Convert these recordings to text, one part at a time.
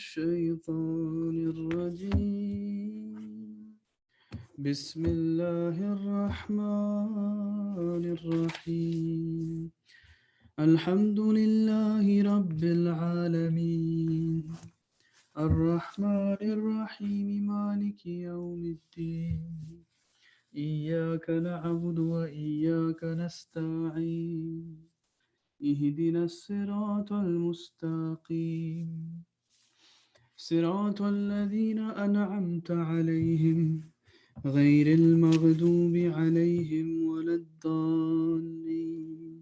الشيطان الرجيم بسم الله الرحمن الرحيم الحمد لله رب العالمين الرحمن الرحيم مالك يوم الدين إياك نعبد وإياك نستعين اهدنا الصراط المستقيم صراط الذين أنعمت عليهم غير المغضوب عليهم ولا الضالين.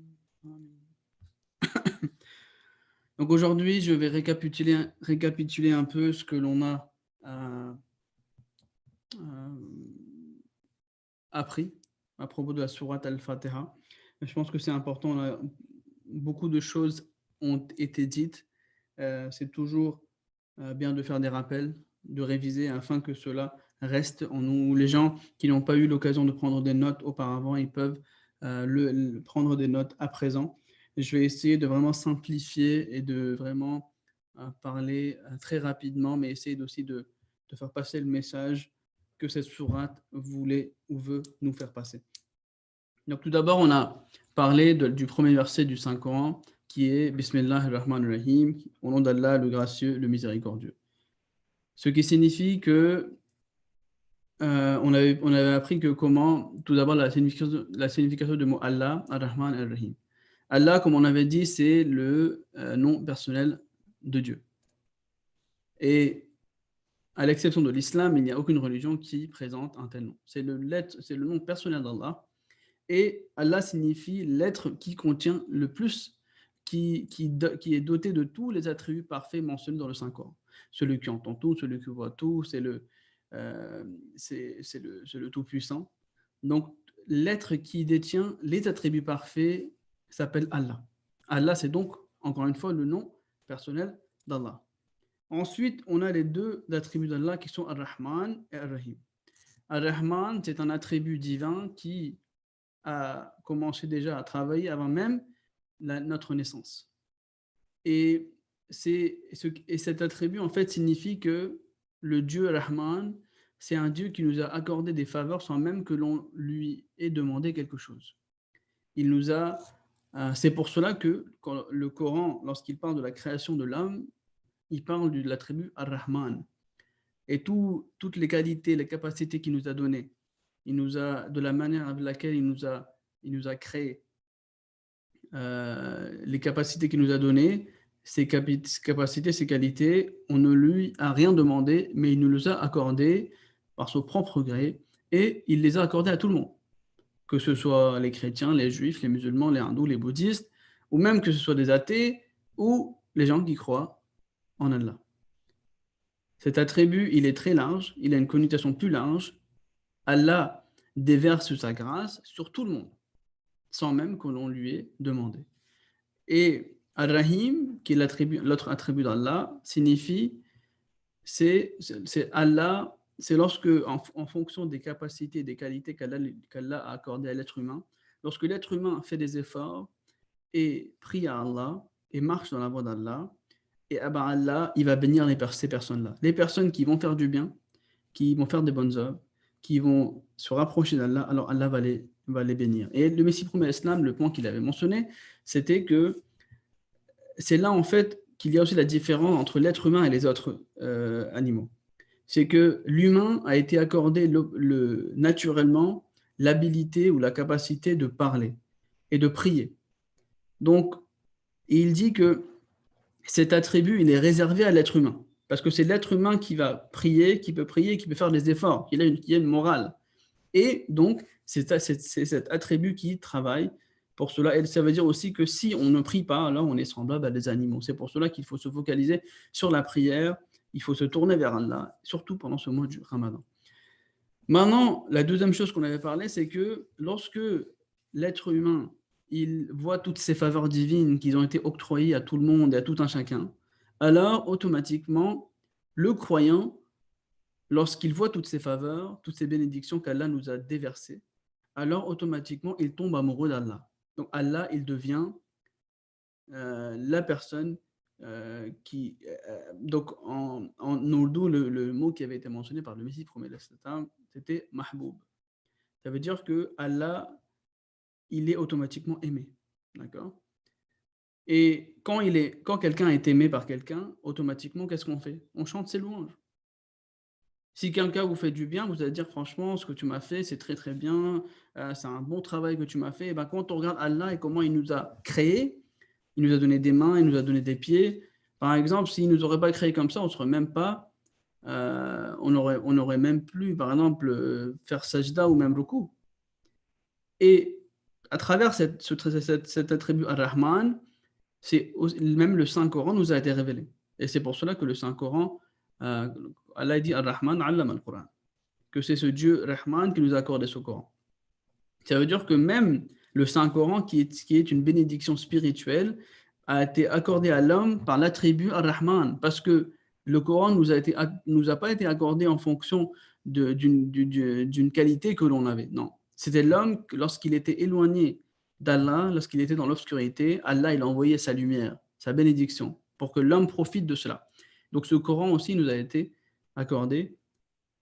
Donc aujourd'hui, je vais récapituler un peu ce que l'on a appris à propos de la sourate Al-Fatiha. Je pense que c'est important. Beaucoup de choses ont été dites. C'est toujours bien de faire des rappels, de réviser afin que cela reste en nous. Les gens qui n'ont pas eu l'occasion de prendre des notes auparavant, ils peuvent prendre des notes à présent. Je vais essayer de vraiment simplifier et de vraiment parler très rapidement, mais essayer aussi de faire passer le message que cette sourate voulait ou veut nous faire passer. Donc tout d'abord, on a parlé du premier verset du Saint-Coran qui est Bismillahir-Rahmanir-Rahim, au nom d'Allah, le gracieux, le miséricordieux. Ce qui signifie que on avait appris que comment, tout d'abord, la signification du mot Allah, Ar-Rahman Ar-Rahim. Allah, comme on avait dit, c'est le nom personnel de Dieu. Et à l'exception de l'islam, il n'y a aucune religion qui présente un tel nom. C'est le nom personnel d'Allah. Et Allah signifie l'être qui contient le plus, qui est doté de tous les attributs parfaits mentionnés dans le Saint-Coran. Celui qui entend tout, celui qui voit tout, c'est le Tout-Puissant. Donc, l'être qui détient les attributs parfaits s'appelle Allah. Allah, c'est donc, encore une fois, le nom personnel d'Allah. Ensuite, on a les deux attributs d'Allah qui sont Ar-Rahman et Ar-Rahim. Ar-Rahman, c'est un attribut divin qui a commencé déjà à travailler avant même notre naissance. Et cet attribut, en fait, signifie que le Dieu Rahman, c'est un Dieu qui nous a accordé des faveurs sans même que l'on lui ait demandé quelque chose. C'est pour cela que quand le Coran, lorsqu'il parle de la création de l'homme, il parle de l'attribut Ar-Rahman. Et toutes les qualités, les capacités qu'il nous a données, de la manière avec laquelle il nous a créé, les capacités qu'il nous a données, ces capacités, ces qualités, on ne lui a rien demandé, mais il nous les a accordées par son propre gré, et il les a accordées à tout le monde, que ce soit les chrétiens, les juifs, les musulmans, les hindous, les bouddhistes, ou même que ce soit des athées, ou les gens qui croient en Allah. Cet attribut, il est très large, il a une connotation plus large. Allah déverse sa grâce sur tout le monde, sans même que l'on lui ait demandé. Et Ar-Rahim, qui est l'autre attribut d'Allah, signifie, c'est Allah, c'est lorsque, en fonction des capacités, des qualités qu'Allah a accordées à l'être humain, lorsque l'être humain fait des efforts et prie à Allah et marche dans la voie d'Allah, et Allah, il va bénir ces personnes-là. Les personnes qui vont faire du bien, qui vont faire des bonnes œuvres, qui vont se rapprocher d'Allah, alors Allah va les bénir. Et le Messie promet l'Islam, le point qu'il avait mentionné, c'était que c'est là en fait qu'il y a aussi la différence entre l'être humain et les autres animaux. C'est que l'humain a été accordé naturellement l'habilité ou la capacité de parler et de prier. Donc, il dit que cet attribut, il est réservé à l'être humain. Parce que c'est l'être humain qui va prier, qui peut faire des efforts, qui a une morale. Et donc, c'est cet attribut qui travaille pour cela. Et ça veut dire aussi que si on ne prie pas, alors on est semblable à des animaux. C'est pour cela qu'il faut se focaliser sur la prière, il faut se tourner vers Allah, surtout pendant ce mois du Ramadan. Maintenant, la deuxième chose qu'on avait parlé, c'est que lorsque l'être humain il voit toutes ces faveurs divines qui ont été octroyées à tout le monde et à tout un chacun, alors automatiquement, le croyant, lorsqu'il voit toutes ces faveurs, toutes ces bénédictions qu'Allah nous a déversées, alors automatiquement, il tombe amoureux d'Allah. Donc Allah, il devient la personne Donc, en ourdou, le mot qui avait été mentionné par le Messie premier, c'était mahboub. Ça veut dire que Allah, il est automatiquement aimé. D'accord? Et quand quelqu'un est aimé par quelqu'un, automatiquement, qu'est-ce qu'on fait? On chante ses louanges. Si quelqu'un vous fait du bien, vous allez dire franchement, ce que tu m'as fait, c'est très très bien, c'est un bon travail que tu m'as fait. Et ben, quand on regarde Allah et comment il nous a créés, il nous a donné des mains, il nous a donné des pieds. Par exemple, s'il ne nous aurait pas créés comme ça, on serait même pas, on aurait même plus, par exemple, faire sajda ou même ruku. Et à travers cet attribut Ar-Rahman, même le Saint-Coran nous a été révélé. Et c'est pour cela que le Saint-Coran, Allah dit Ar-Rahman allama al-Quran, que c'est ce Dieu Rahman qui nous a accordé ce Coran. Ça veut dire que même le Saint-Coran, qui est une bénédiction spirituelle, a été accordé à l'homme par l'attribut Ar-Rahman, parce que le Coran nous a pas été accordé en fonction d'une qualité que l'on avait. Non. C'était l'homme, lorsqu'il était éloigné d'Allah, lorsqu'il était dans l'obscurité, Allah il a envoyé sa lumière, sa bénédiction, pour que l'homme profite de cela. Donc ce Coran aussi nous a été accordé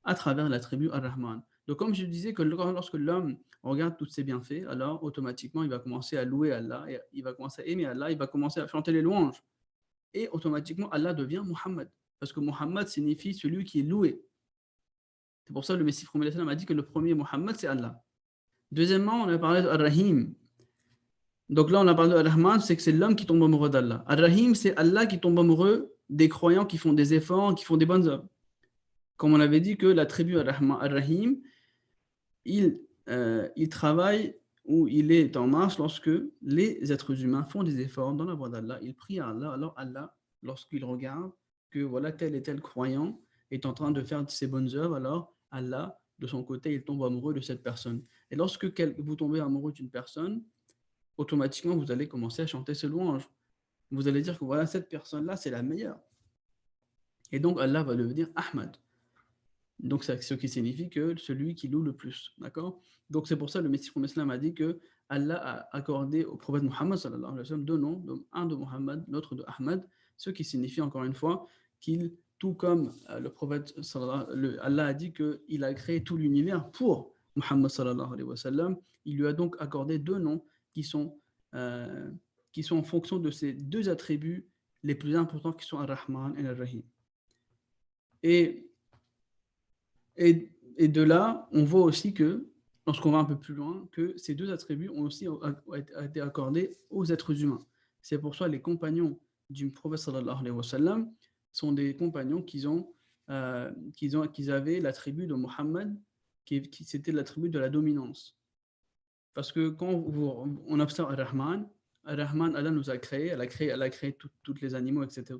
à travers l'attribut Ar-Rahman. Donc comme je disais, que lorsque l'homme regarde tous ses bienfaits, alors automatiquement il va commencer à louer Allah, et il va commencer à aimer Allah, il va commencer à chanter les louanges. Et automatiquement Allah devient Muhammad. Parce que Muhammad signifie celui qui est loué. C'est pour ça que le Messie a dit que le premier Muhammad c'est Allah. Deuxièmement, on a parlé de Ar-Rahim. Donc là on a parlé de Ar-Rahman, c'est que c'est l'homme qui tombe amoureux d'Allah. Ar-Rahim, c'est Allah qui tombe amoureux des croyants qui font des efforts, qui font des bonnes œuvres. Comme on avait dit que la tribu Ar-Rahim, il travaille ou il est en marche lorsque les êtres humains font des efforts dans la voie d'Allah, ils prient à Allah, alors Allah, lorsqu'il regarde que voilà tel et tel croyant est en train de faire ses bonnes œuvres, alors Allah, de son côté, il tombe amoureux de cette personne. Et lorsque vous tombez amoureux d'une personne, automatiquement, vous allez commencer à chanter ses louanges. Vous allez dire que voilà, cette personne-là, c'est la meilleure. Et donc, Allah va devenir Ahmad. Donc, c'est ce qui signifie que celui qui loue le plus. D'accord? Donc, c'est pour ça que le Messie Islam a dit que Allah a accordé au prophète Muhammad sallallahu alayhi wa sallam deux noms, un de Muhammad, l'autre de Ahmad, ce qui signifie encore une fois qu'il, tout comme le prophète Allah a dit qu'il a créé tout l'univers pour Muhammad sallallahu alayhi wa sallam, il lui a donc accordé deux noms qui sont en fonction de ces deux attributs les plus importants qui sont Ar-Rahman et Ar-Rahim. Et de là, on voit aussi que, lorsqu'on va un peu plus loin, que ces deux attributs ont aussi été accordés aux êtres humains. C'est pour ça que les compagnons du prophète sallallahu alayhi wa sallam sont des compagnons qui avaient l'attribut de Muhammad, c'était l'attribut de la dominance. Parce que quand on observe Ar-Rahman, Allah nous a créé, elle a créé tous les animaux, etc.,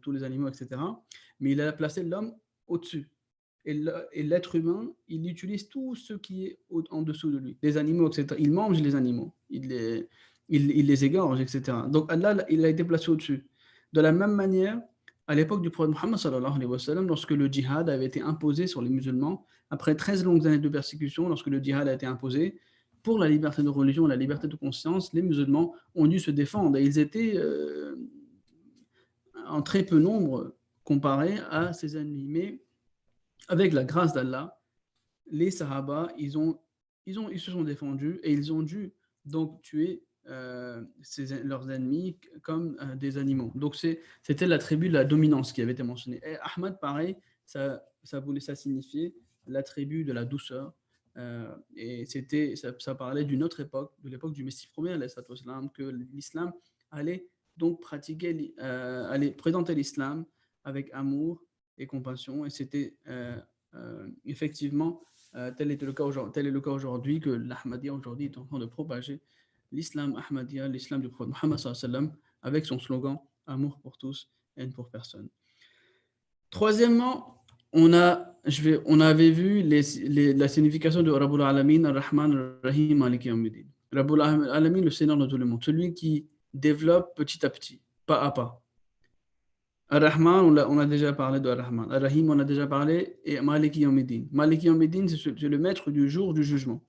mais il a placé l'homme au-dessus. Et l'être humain, il utilise tout ce qui est en dessous de lui. Les animaux, etc. Il mange les animaux, il les égorge, etc. Donc Allah, il a été placé au-dessus. De la même manière, à l'époque du prophète Muhammad sallallahu alayhi wa sallam, lorsque le djihad avait été imposé sur les musulmans, après 13 longues années de persécution, lorsque le djihad a été imposé, pour la liberté de religion, la liberté de conscience, les musulmans ont dû se défendre. Et ils étaient en très peu nombre comparés à ses ennemis. Mais avec la grâce d'Allah, les Sahaba, ils se sont défendus et ils ont dû donc tuer leurs ennemis comme des animaux. Donc c'était l'attribut de la dominance qui avait été mentionné. Et Ahmad, pareil, ça signifiait l'attribut de la douceur. Et ça parlait d'une autre époque, de l'époque du Messie premier, que l'islam allait donc allait présenter l'islam avec amour et compassion. Et c'était effectivement, tel est le cas aujourd'hui, que l'Ahmadiyya aujourd'hui est en train de propager l'islam Ahmadiyya, l'islam du prophète Muhammad sallallahu alayhi wa sallam, avec son slogan « Amour pour tous, haine pour personne ». Troisièmement, on avait vu la signification de Rabbul Alamin, Ar-Rahman, Ar-Rahim, Maliki Yawmiddin. Rabbul Alamin, le Seigneur de tout le monde, celui qui développe petit à petit, pas à pas. Ar-Rahman, on a déjà parlé de Ar-Rahman. Ar-Rahim, on a déjà parlé. Et Maliki Yawmiddin. Maliki Yawmiddin, c'est le maître du jour du jugement.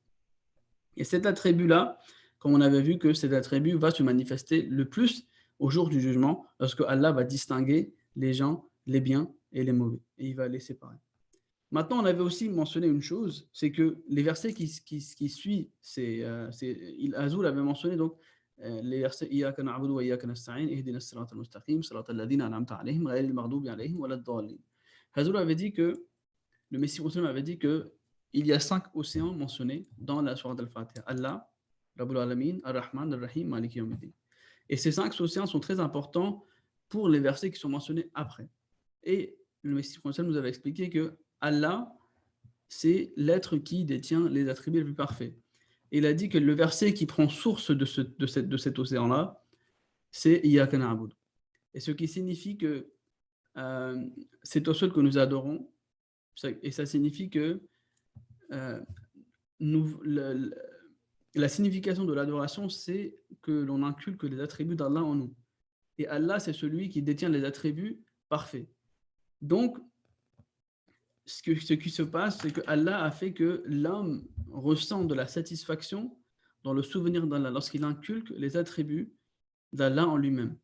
Et cet attribut-là, comme on avait vu que cet attribut va se manifester le plus au jour du jugement, lorsque Allah va distinguer les gens, les biens et les mauvais, et il va les séparer. Maintenant, on avait aussi mentionné une chose, c'est que les versets qui suivent, Azul avait mentionné donc les versets Iyaka na'budu wa iyaka nasta'in, ihdina as-sirata al-mustaqim, sirata alladhina an'amta alayhim, ghayril maghdubi alayhim wa lad-dallin. Azul avait dit que, le Messie musulman avait dit que il y a 5 océans mentionnés dans la sourate al-Fatiha. Allah, Rabbul Alamin, Ar-Rahman, Ar-Rahim, Maliki Yawmiddin. Et ces 5 océans sont très importants pour les versets qui sont mentionnés après. Et le Messie nous avait expliqué que Allah, c'est l'être qui détient les attributs les plus parfaits. Et il a dit que le verset qui prend source de cet océan-là, c'est Iyaka na'budu. Et ce qui signifie que c'est au seul que nous adorons. Et ça signifie que la signification de l'adoration, c'est que l'on inculque les attributs d'Allah en nous. Et Allah, c'est celui qui détient les attributs parfaits. Donc, ce qui se passe, c'est que Allah a fait que l'homme ressent de la satisfaction dans le souvenir d'Allah lorsqu'il inculque les attributs d'Allah en lui-même.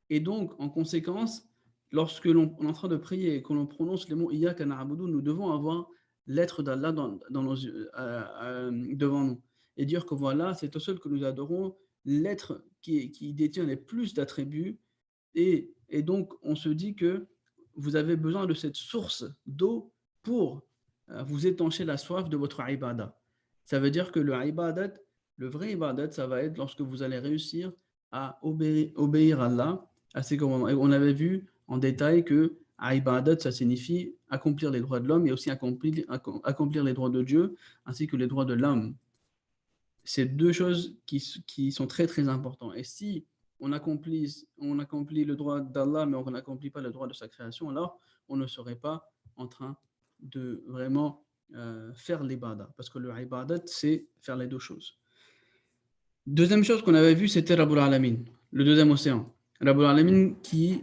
Et donc, en conséquence, lorsque l'on est en train de prier et que l'on prononce les mots Iyaka na'budu, nous devons avoir l'être d'Allah devant nous et dire que voilà, c'est au seul que nous adorons, l'être qui détient les plus d'attributs. Et donc, on se dit que vous avez besoin de cette source d'eau pour vous étancher la soif de votre ibadah. Ça veut dire que le vrai ibadat, ça va être lorsque vous allez réussir à obéir à Allah à ses commandements. Et on avait vu en détail que ibadat, ça signifie accomplir les droits de l'homme et aussi accomplir les droits de Dieu ainsi que les droits de l'homme. C'est deux choses qui sont très très importantes. Et si on accomplit le droit d'Allah, mais on n'accomplit pas le droit de sa création, alors on ne serait pas en train de vraiment faire l'ibadah. Parce que le ibadat, c'est faire les deux choses. Deuxième chose qu'on avait vue, c'était Rabbul Alamin, le deuxième océan. Rabbul Alamin qui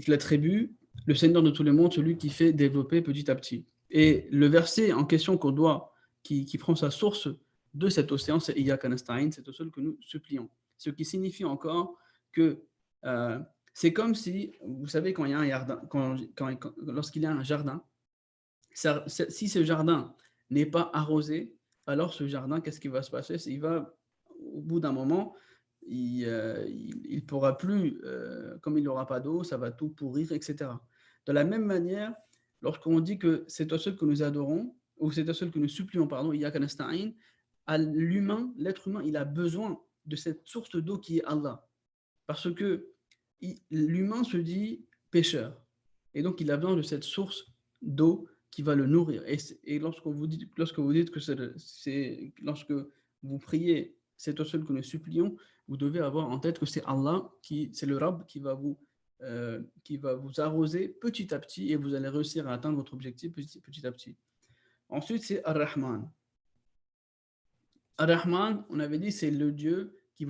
l'attribue, le Seigneur de tous les mondes, celui qui fait développer petit à petit. Et le verset en question qui prend sa source de cet océan, c'est Iyaka nasta'in, c'est au seul que nous supplions. Ce qui signifie encore que c'est comme si, vous savez, quand il y a un jardin, lorsqu'il y a un jardin, si ce jardin n'est pas arrosé, alors ce jardin, qu'est-ce qui va se passer? Au bout d'un moment, il ne pourra plus, comme il n'aura pas d'eau, ça va tout pourrir, etc. De la même manière, lorsqu'on dit que c'est au seul que nous adorons, ou c'est au seul que nous supplions, pardon, Iyaka nasta'in, l'être humain, il a besoin de cette source d'eau qui est Allah. Parce que l'humain se dit pécheur. Et donc, il a besoin de cette source d'eau qui va le nourrir. Et lorsque vous dites que lorsque vous priez, c'est au seul que nous supplions, vous devez avoir en tête que c'est Allah, c'est le Rabb qui va vous arroser petit à petit et vous allez réussir à atteindre votre objectif petit à petit. Ensuite, c'est Ar-Rahman. Ar-Rahman, on avait dit, c'est le Dieu qui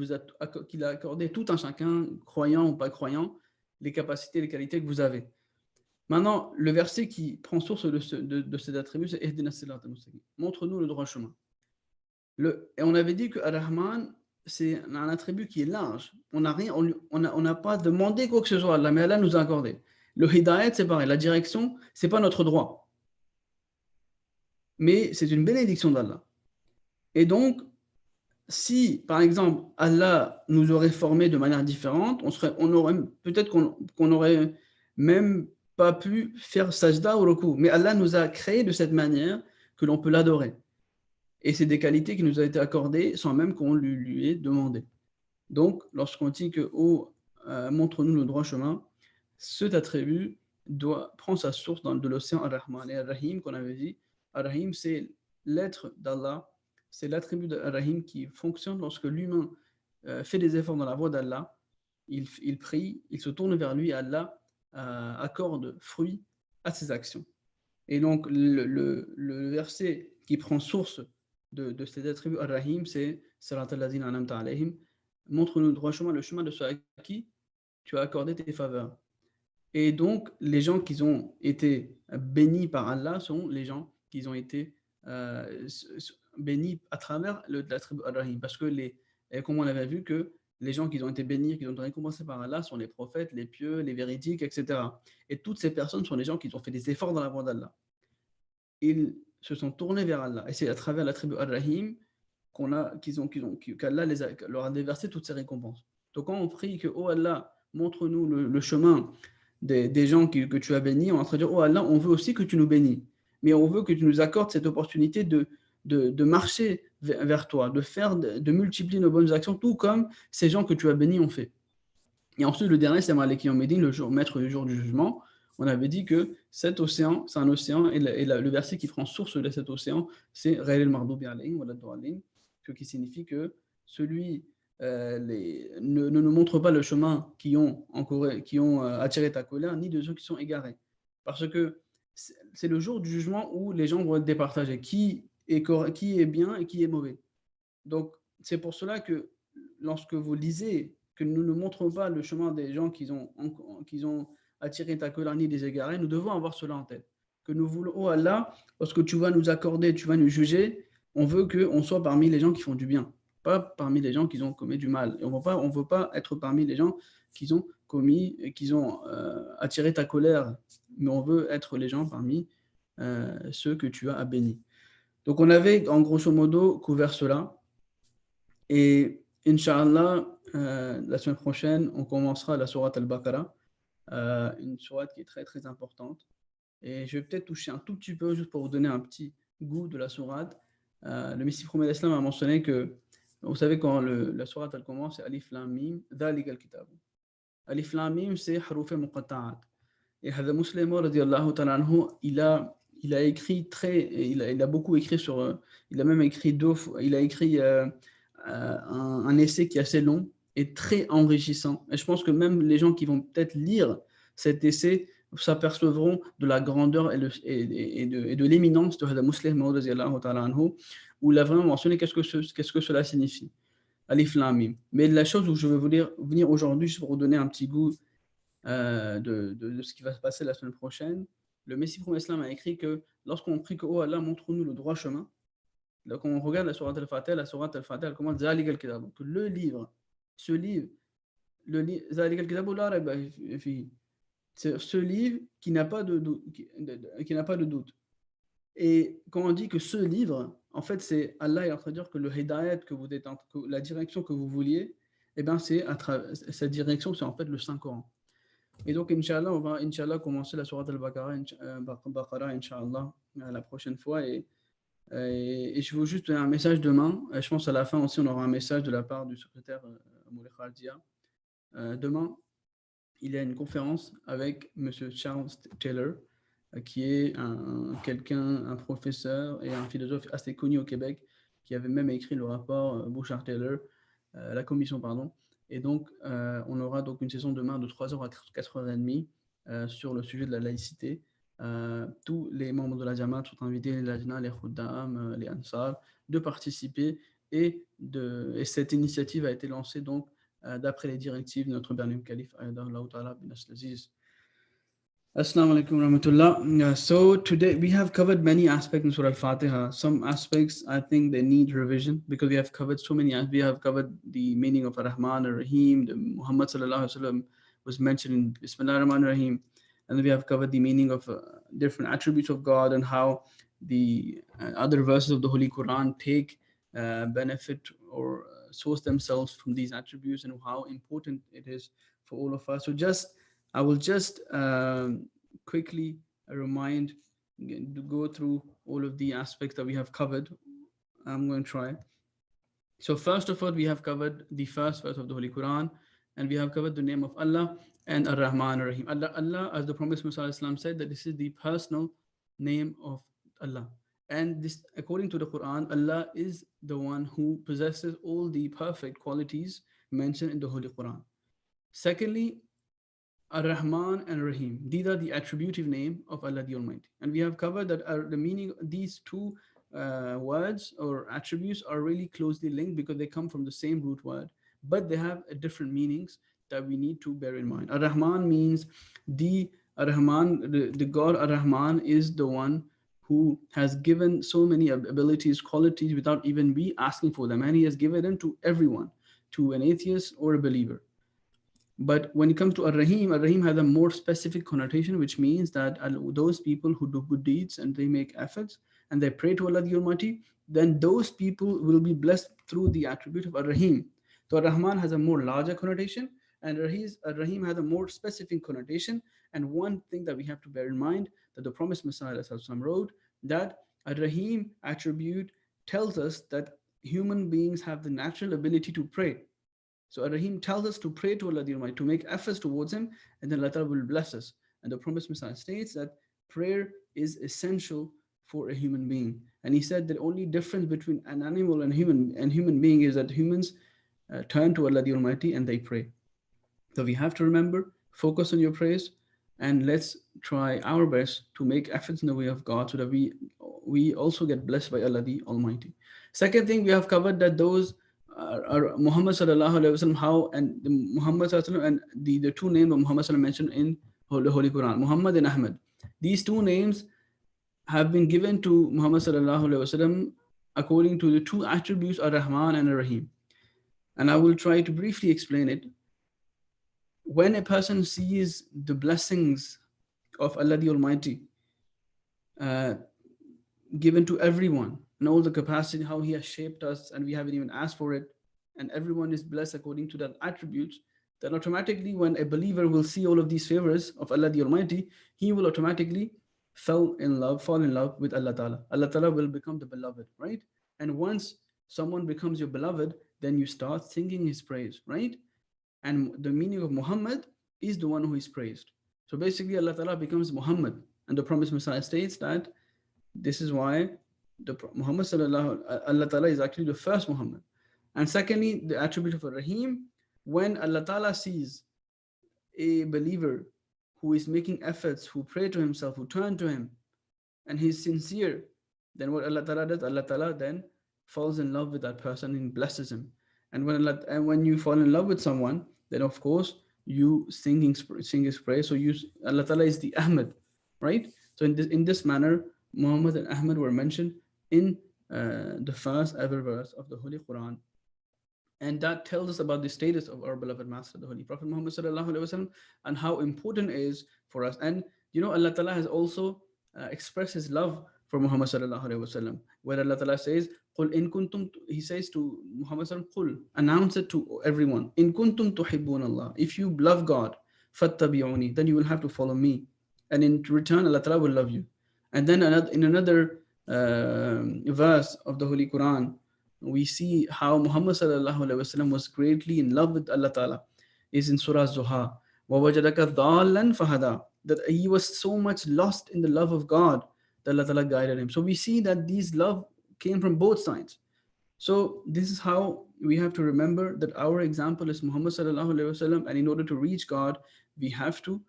a accordé tout un chacun, croyant ou pas croyant, les capacités, les qualités que vous avez. Maintenant, le verset qui prend source de cet attribut, c'est Ihdina as-sirata al-mustaqim. Montre-nous le droit chemin. Et on avait dit que Ar-Rahman, c'est un attribut qui est large. On n'a pas demandé quoi que ce soit à Allah, mais Allah nous a accordé. Le Hidayat, c'est pareil. La direction, ce n'est pas notre droit. Mais c'est une bénédiction d'Allah. Et donc, si, par exemple, Allah nous aurait formés de manière différente, peut-être qu'on n'aurait même pas pu faire sajda ou ruku. Mais Allah nous a créés de cette manière que l'on peut l'adorer. Et c'est des qualités qui nous ont été accordées sans même qu'on lui ait demandé. Donc, lorsqu'on dit que montre-nous le droit chemin, cet attribut prend sa source de l'océan Ar-Rahman et Ar-Rahim qu'on avait dit. Ar-Rahim, c'est l'être d'Allah, c'est l'attribut d'Ar-Rahim qui fonctionne lorsque l'humain fait des efforts dans la voie d'Allah, il prie, il se tourne vers lui, Allah accorde fruit à ses actions. Et donc, le verset qui prend source de cet attribut Ar-Rahim, c'est Sirata alladhina an'amta alayhim. Montre-nous le droit chemin, le chemin de ceux à qui tu as accordé tes faveurs. Et donc, les gens qui ont été bénis par Allah sont les gens qui ont été bénis à travers l'attribut Ar-Rahim. Parce que, comme on avait vu, que les gens qui ont été bénis, qui ont été récompensés par Allah sont les prophètes, les pieux, les véridiques, etc. Et toutes ces personnes sont les gens qui ont fait des efforts dans la voie d'Allah. Ils se sont tournés vers Allah. Et c'est à travers la tribu Ar-Rahim qu'Allah leur a déversé toutes ces récompenses. Donc quand on prie que, oh Allah, montre-nous le chemin des gens que tu as bénis, on est en train de dire, oh Allah, on veut aussi que tu nous bénis. Mais on veut que tu nous accordes cette opportunité de marcher vers toi, de multiplier nos bonnes actions, tout comme ces gens que tu as bénis ont fait. Et ensuite, le dernier, c'est Maliki Yawm Din, le maître du jour du jugement. On avait dit que cet océan, c'est un océan, et le verset qui prend source de cet océan, c'est Ghayril Maghdubi alayhim wa lad-dallin, ce qui signifie que celui ne nous montre pas le chemin qui ont attiré ta colère, ni de ceux qui sont égarés. Parce que c'est le jour du jugement où les gens vont être départagés. Qui est bien et qui est mauvais. Donc, c'est pour cela que lorsque vous lisez que nous ne montrons pas le chemin des gens qui ont attiré ta colère ni des égarés, nous devons avoir cela en tête. Que nous voulons, oh Allah, lorsque tu vas nous accorder, tu vas nous juger, on veut qu'on soit parmi les gens qui font du bien, pas parmi les gens qui ont commis du mal. Et on ne veut pas être parmi les gens qui ont commis et qui ont attiré ta colère, mais on veut être les gens parmi ceux que tu as bénis. Donc on avait en grosso modo couvert cela. Et Inch'Allah, la semaine prochaine, on commencera la sourate Al-Baqarah, une sourate qui est très très importante. Et je vais peut-être toucher un tout petit peu, juste pour vous donner un petit goût de la sourate. Le Messie promet d'Islam a mentionné que, vous savez, quand la sourate elle commence, c'est Alif Lam Mim, Dhalika al-Kitab. Alif Lam Mim, c'est Haruf Muqatta'at. Et Hadha Muslim, radiyallahu ta'ala anhu, il a écrit il a beaucoup écrit sur, il a même écrit il a écrit un essai qui est assez long et très enrichissant. Et je pense que même les gens qui vont peut-être lire cet essai s'apercevront de la grandeur et de l'éminence de Hadha Muslim, où il a vraiment mentionné qu'est-ce que cela signifie. Alif Lam Mim. Mais la chose où je veux venir aujourd'hui, juste pour vous donner un petit goût de ce qui va se passer la semaine prochaine, le Messie prophète Islam a écrit que lorsqu'on prie que oh Allah, montre-nous le droit chemin, donc on regarde la sourate Al-Fatiha, elle commence Zalik al-Kitab. Donc le livre, Zalik al-Kitab la rayba fihi. C'est ce livre qui n'a pas de doute. Et quand on dit que ce livre, en fait, c'est Allah est en train de dire que le hidayat que la direction que vous vouliez, eh bien, cette direction, c'est en fait le Saint-Coran. Et donc, Inch'Allah, on va commencer la sourate Al-Baqarah, Inch'Allah, la prochaine fois. Et je veux juste donner un message demain. Je pense à la fin aussi, on aura un message de la part du secrétaire Moulay Khardia. Demain, il y a une conférence avec M. Charles Taylor, qui est un professeur et un philosophe assez connu au Québec, qui avait même écrit le rapport Bouchard-Taylor, la commission, pardon. Et donc, on aura donc une session demain de 3h à 4h30 sur le sujet de la laïcité. Tous les membres de la Jamaat sont invités, les Lajna, les Khuddam, les Ansar, de participer. Et cette initiative a été lancée donc d'après les directives de notre dernier calife, Ayadallahu Ta'ala bin Aziz. Assalamu alaikum rahmatullah. So today we have covered many aspects in Surah Al-Fatiha. Some aspects I think they need revision because we have covered so many. We have covered the meaning of Ar-Rahman Ar-Rahim. The Muhammad sallallahu alaihi wasallam was mentioned in Bismillah ar-Rahman ar-Rahim, and we have covered the meaning of different attributes of God and how the other verses of the Holy Quran take benefit or source themselves from these attributes and how important it is for all of us. So I will just quickly remind to go through all of the aspects that we have covered. I'm going to try. So first of all, we have covered the first verse of the Holy Quran, and we have covered the name of Allah and Ar-Rahman Ar-Rahim. Allah, as the Prophet Muhammad said, that this is the personal name of Allah. And this, according to the Quran, Allah is the one who possesses all the perfect qualities mentioned in the Holy Quran. Secondly, Ar-Rahman and Rahim. These are the attributive name of Allah the Almighty. And we have covered that the meaning of these two words or attributes are really closely linked because they come from the same root word, but they have different meanings that we need to bear in mind. Ar-Rahman means the God Ar-Rahman is the one who has given so many abilities, qualities without even we asking for them, and he has given them to everyone. to an atheist or a believer. But when it comes to Ar-Rahim, Ar-Rahim has a more specific connotation, which means that those people who do good deeds and they make efforts and they pray to Allah the Almighty, then those people will be blessed through the attribute of Ar-Rahim. So Ar-Rahman has a more larger connotation, and Ar-Rahim has a more specific connotation. And one thing that we have to bear in mind, that the promised Messiah wrote, that Ar-Rahim attribute tells us that human beings have the natural ability to pray. So Ar-Rahim tells us to pray to Allah the Almighty, to make efforts towards Him, and then Allah Ta'ala will bless us. And the promised Messiah states that prayer is essential for a human being. And he said the only difference between an animal and human being is that humans turn to Allah the Almighty and they pray. So we have to remember, focus on your prayers, and let's try our best to make efforts in the way of God so that we also get blessed by Allah the Almighty. Second thing, we have covered that those are Muhammad sallallahu alaihi wasallam, how and the Muhammad sallallahu and the two names of Muhammad sallallahu mentioned in the Holy Quran, Muhammad and Ahmad. These two names have been given to Muhammad sallallahu alaihi wasallam according to the two attributes, Ar-Rahman and Ar-Rahim. And I will try to briefly explain it. When a person sees the blessings of Allah the Almighty given to everyone, and all the capacity, how He has shaped us, and we haven't even asked for it, and everyone is blessed according to that attributes, then automatically when a believer will see all of these favors of Allah the Almighty, he will automatically fall in love with Allah Ta'ala. Allah Ta'ala will become the beloved, right? And once someone becomes your beloved, then you start singing His praise, right? And the meaning of Muhammad is the one who is praised. So basically Allah Ta'ala becomes Muhammad, and the promised Messiah states that this is why the Muhammad sallallahu Allah Ta'ala is actually the first Muhammad. And secondly, the attribute of Ar-Rahim, when Allah Ta'ala sees a believer who is making efforts, who pray to himself, who turn to Him, and he's sincere, then what Allah Ta'ala does, Allah Ta'ala then falls in love with that person and blesses him. And when you fall in love with someone, then of course you sing His praise. So Allah Ta'ala is the Ahmad, right? So in this manner, Muhammad and Ahmad were mentioned in the first ever verse of the Holy Quran. And that tells us about the status of our beloved Master, the Holy Prophet Muhammad sallallahu alaihi wasallam, and how important it is for us. And Allah Ta'ala has also expressed His love for Muhammad sallallahu alaihi wasallam, where Allah Ta'ala says, "Qul in kuntum," He says to Muhammad sallallahu alaihi wasallam, "Qul," announce it to everyone, "In kuntum tuhibbun Allah," if you love God, fattabi'uni, then you will have to follow me, and in return Allah Ta'ala will love you. And then in another verse of the Holy Quran, we see how Muhammad sallallahu alaihi wasallam was greatly in love with Allah Ta'ala. Is in Surah Zuha, وَوَجَدَكَ ضَالًّا فَهَدَى, that he was so much lost in the love of God that Allah Ta'ala guided him. So we see that these love came from both sides. So this is how we have to remember that our example is Muhammad sallallahu alaihi wasallam, and in order to reach God, we have to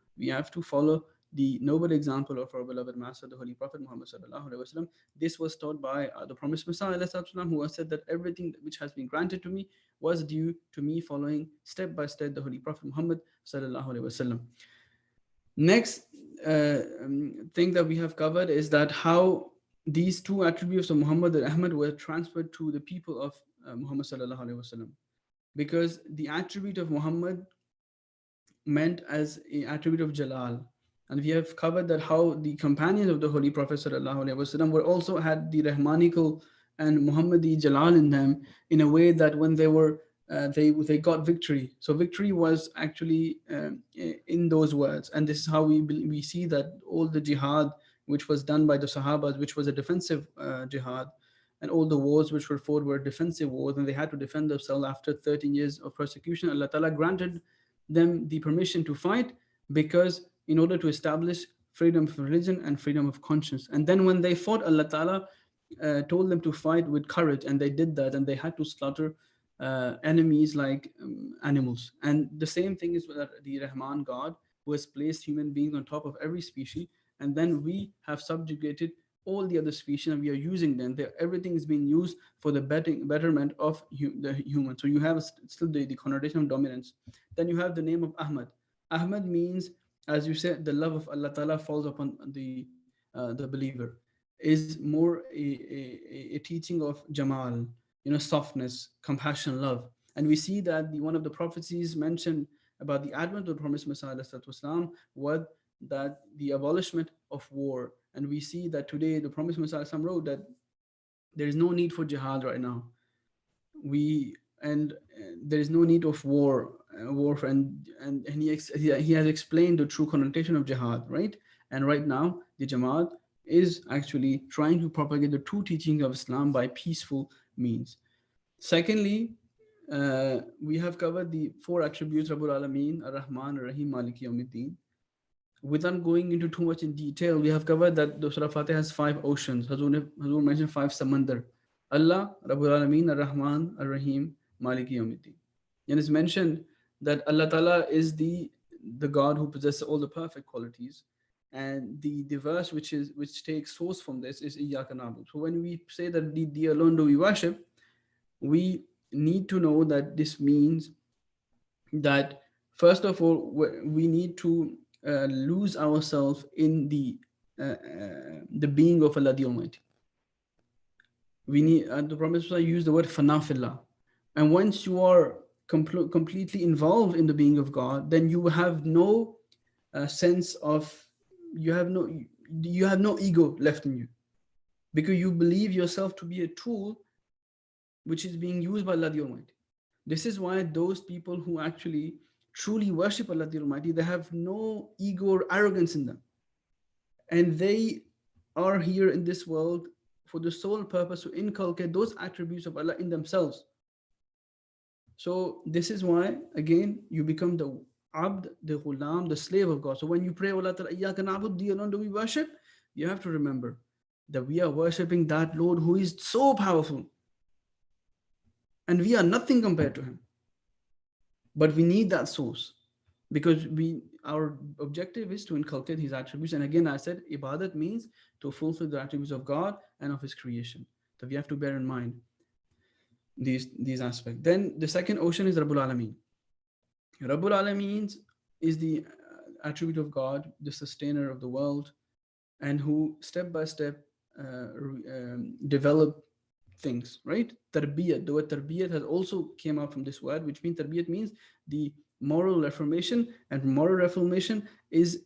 follow the noble example of our beloved Master, the Holy Prophet Muhammad sallallahu alaihi wasallam. This was taught by the promised Messiah, who has said that everything which has been granted to me was due to me following step by step the Holy Prophet Muhammad sallallahu alaihi wasallam. Next thing that we have covered is that how these two attributes of Muhammad and Ahmad were transferred to the people of Muhammad sallallahu alaihi wasallam, because the attribute of Muhammad meant as an attribute of Jalal. And we have covered that how the companions of the Holy Prophet sallallahu alaihi wasallam were also had the Rahmanical and Muhammadi Jalal in them, in a way that when they were they got victory. So victory was actually in those words, and this is how we see that all the jihad which was done by the Sahabas, which was a defensive jihad, and all the wars which were fought were defensive wars, and they had to defend themselves after 13 years of persecution. Allah Ta'ala granted them the permission to fight, because in order to establish freedom of religion and freedom of conscience. And then when they fought, Allah Ta'ala told them to fight with courage, and they did that, and they had to slaughter enemies like animals. And the same thing is with the Rahman God, who has placed human beings on top of every species, and then we have subjugated all the other species, and we are using them. Everything is being used for the betterment of the human. So you have still the connotation of dominance. Then you have the name of Ahmad. Ahmad means, as you said, the love of Allah Ta'ala falls upon the believer, is more a teaching of Jamal, softness, compassion, love. And we see that one of the prophecies mentioned about the advent of the promised Messiah والسلام, was that the abolishment of war. And we see that today the promised Messiah والسلام, wrote that there is no need for jihad right now. There is no need of warfare, and he has explained the true connotation of jihad, right? And right now the Jamaat is actually trying to propagate the true teachings of Islam by peaceful means. Secondly, we have covered the four attributes: Rabbul Alameen, Ar-Rahman, Ar-Rahim, Maliki Yawmiddin. Without going into too much in detail, we have covered that the Surah Fatih has 5 oceans. Hazur mentioned 5 samandar: Allah, Rabbul Alameen, Ar-Rahman, Ar-Rahim, Maliki Yawmiddin. And it's mentioned that Allah Ta'ala is the God who possesses all the perfect qualities. And the verse which takes source from this is Iyyaka Na'budu. So when we say that thee alone do we worship, we need to know that this means that first of all we need to lose ourselves in the being of Allah the Almighty. We need the Prophet used the word fanafillah, and once you are completely involved in the being of God, then you have no sense of you have no ego left in you, because you believe yourself to be a tool which is being used by Allah the Almighty. This is why those people who actually truly worship Allah the Almighty, they have no ego or arrogance in them, and they are here in this world for the sole purpose to inculcate those attributes of Allah in themselves. So this is why, again, you become the abd, the ghulam, the slave of God. So when you pray, Allah Ta'ala, Iyyaka na'budu, thee alone do we worship, you have to remember that we are worshipping that Lord who is so powerful, and we are nothing compared to him. But we need that source, because our objective is to inculcate his attributes. And again, I said ibadat means to fulfill the attributes of God and of his creation. So we have to bear in mind these aspects. Then the second ocean is Rabbul Alameen. Rabbul Alameen is the attribute of God, the sustainer of the world, and who step by step develop things, right? Tarbiyat. The word tarbiyat has also came out from this word, which means tarbiyat means the moral reformation, and moral reformation is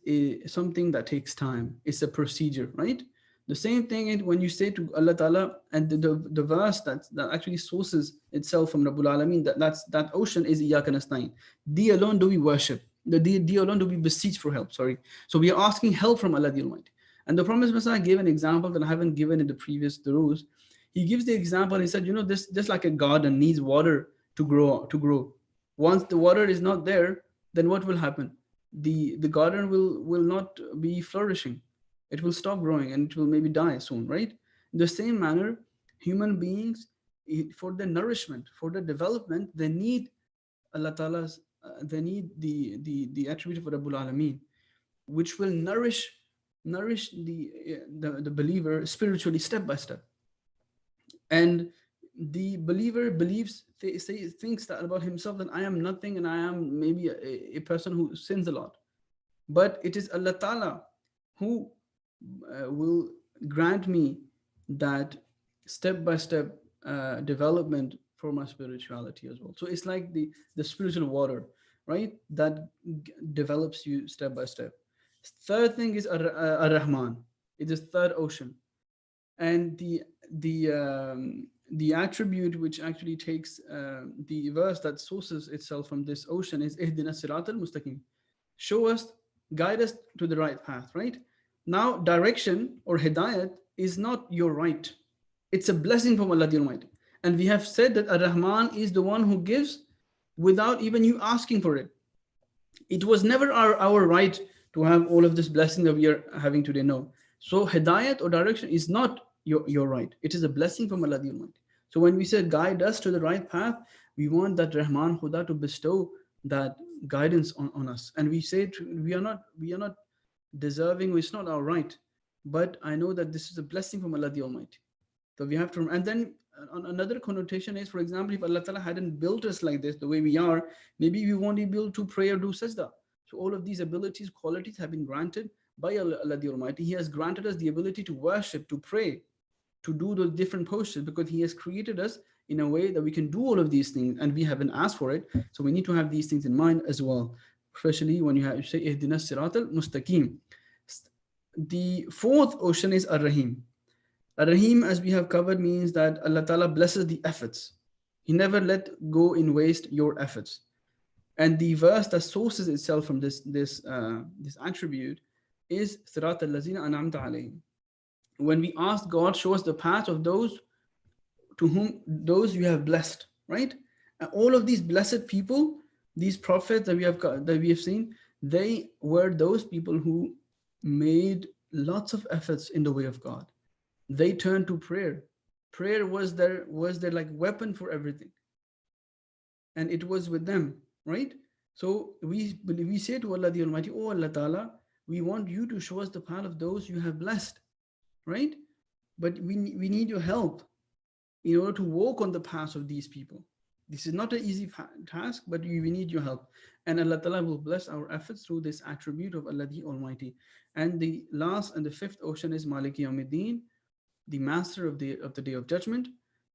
something that takes time. It's a procedure, right? The same thing is when you say to Allah Ta'ala, and the verse that actually sources itself from Rabbul Alameen, that ocean is Iyyaka Nasta'in. Thee alone do we worship. Thee alone do we beseech for help. Sorry. So we are asking help from Allah the Almighty. And the Promised Messiah gave an example that I haven't given in the previous duruos. He gives the example. He said, this just like a garden needs water to grow. Once the water is not there, then what will happen? The garden will not be flourishing. It will stop growing and it will maybe die soon, right? In the same manner, human beings, for their nourishment, for their development, they need Allah Ta'ala's, they need the attribute of Rabbul Alameen, which will nourish the believer spiritually step by step. And the believer thinks that about himself, that I am nothing and I am maybe a person who sins a lot. But it is Allah Ta'ala who will grant me that step-by-step development for my spirituality as well. So it's like the spiritual water, right? That develops you step by step. Third thing is Ar-Rahman. It is third ocean. And the attribute which actually takes the verse that sources itself from this ocean is Ihdina Sirat al-Mustaqim. Show us, guide us to the right path, right? Now, direction or hidayat is not your right. It's a blessing from Allah the Almighty. And we have said that Ar-Rahman is the one who gives without even you asking for it. It was never our right to have all of this blessing that we are having today. No. So hidayat or direction is not your right. It is a blessing from Allah the Almighty. So when we say guide us to the right path, we want that Rahman Khuda to bestow that guidance on us. And we say we are not deserving, it's not our right, but I know that this is a blessing from Allah the Almighty. So we have to, and then another connotation is, for example, if Allah Ta'ala hadn't built us like this, the way we are, maybe we won't be able to pray or do sajda. So all of these abilities, qualities have been granted by Allah the Almighty. He has granted us the ability to worship, to pray, to do those different postures, because He has created us in a way that we can do all of these things, and we haven't asked for it. So we need to have these things in mind as well, especially when you say ihdina sirat al-mustaqim. The fourth ocean is Ar-Rahim. Ar-Rahim, as we have covered, means that Allah Ta'ala blesses the efforts. He never let go in waste your efforts. And the verse that sources itself from this attribute is Sirat al-Lazina an'amta alayhim. When we ask God, show us the path of those to whom those you have blessed, right? And all of these blessed people, these prophets that we have seen, they were those people who made lots of efforts in the way of God. They turned to prayer. Prayer was their like weapon for everything, and it was with them, right? So we say to Allah the Almighty, oh Allah Ta'ala, we want you to show us the path of those you have blessed, right? But we need your help in order to walk on the path of these people. This is not an easy task, but we need your help. And Allah Ta'ala will bless our efforts through this attribute of Allah the Almighty. And the last and the fifth ocean is Maliki Yawmiddin, the master of the day of judgment.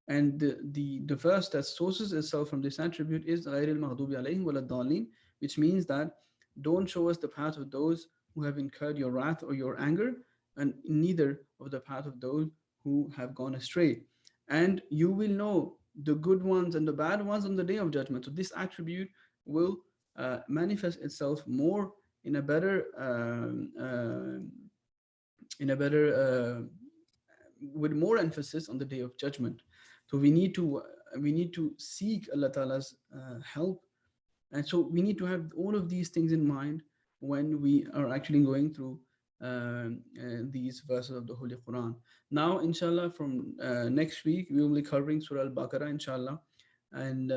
And the verse that sources itself from this attribute is Ghayril Maghdubi Alayhim Waladdallin, which means that don't show us the path of those who have incurred your wrath or your anger, and neither of the path of those who have gone astray. And you will know the good ones and the bad ones on the day of judgment. So this attribute will manifest itself more in a better with more emphasis on the day of judgment. So we need to seek Allah Ta'ala's help, and so we need to have all of these things in mind when we are actually going through these verses of the Holy Quran. Now, inshallah, from next week we will be covering Surah Al-Baqarah, inshallah, and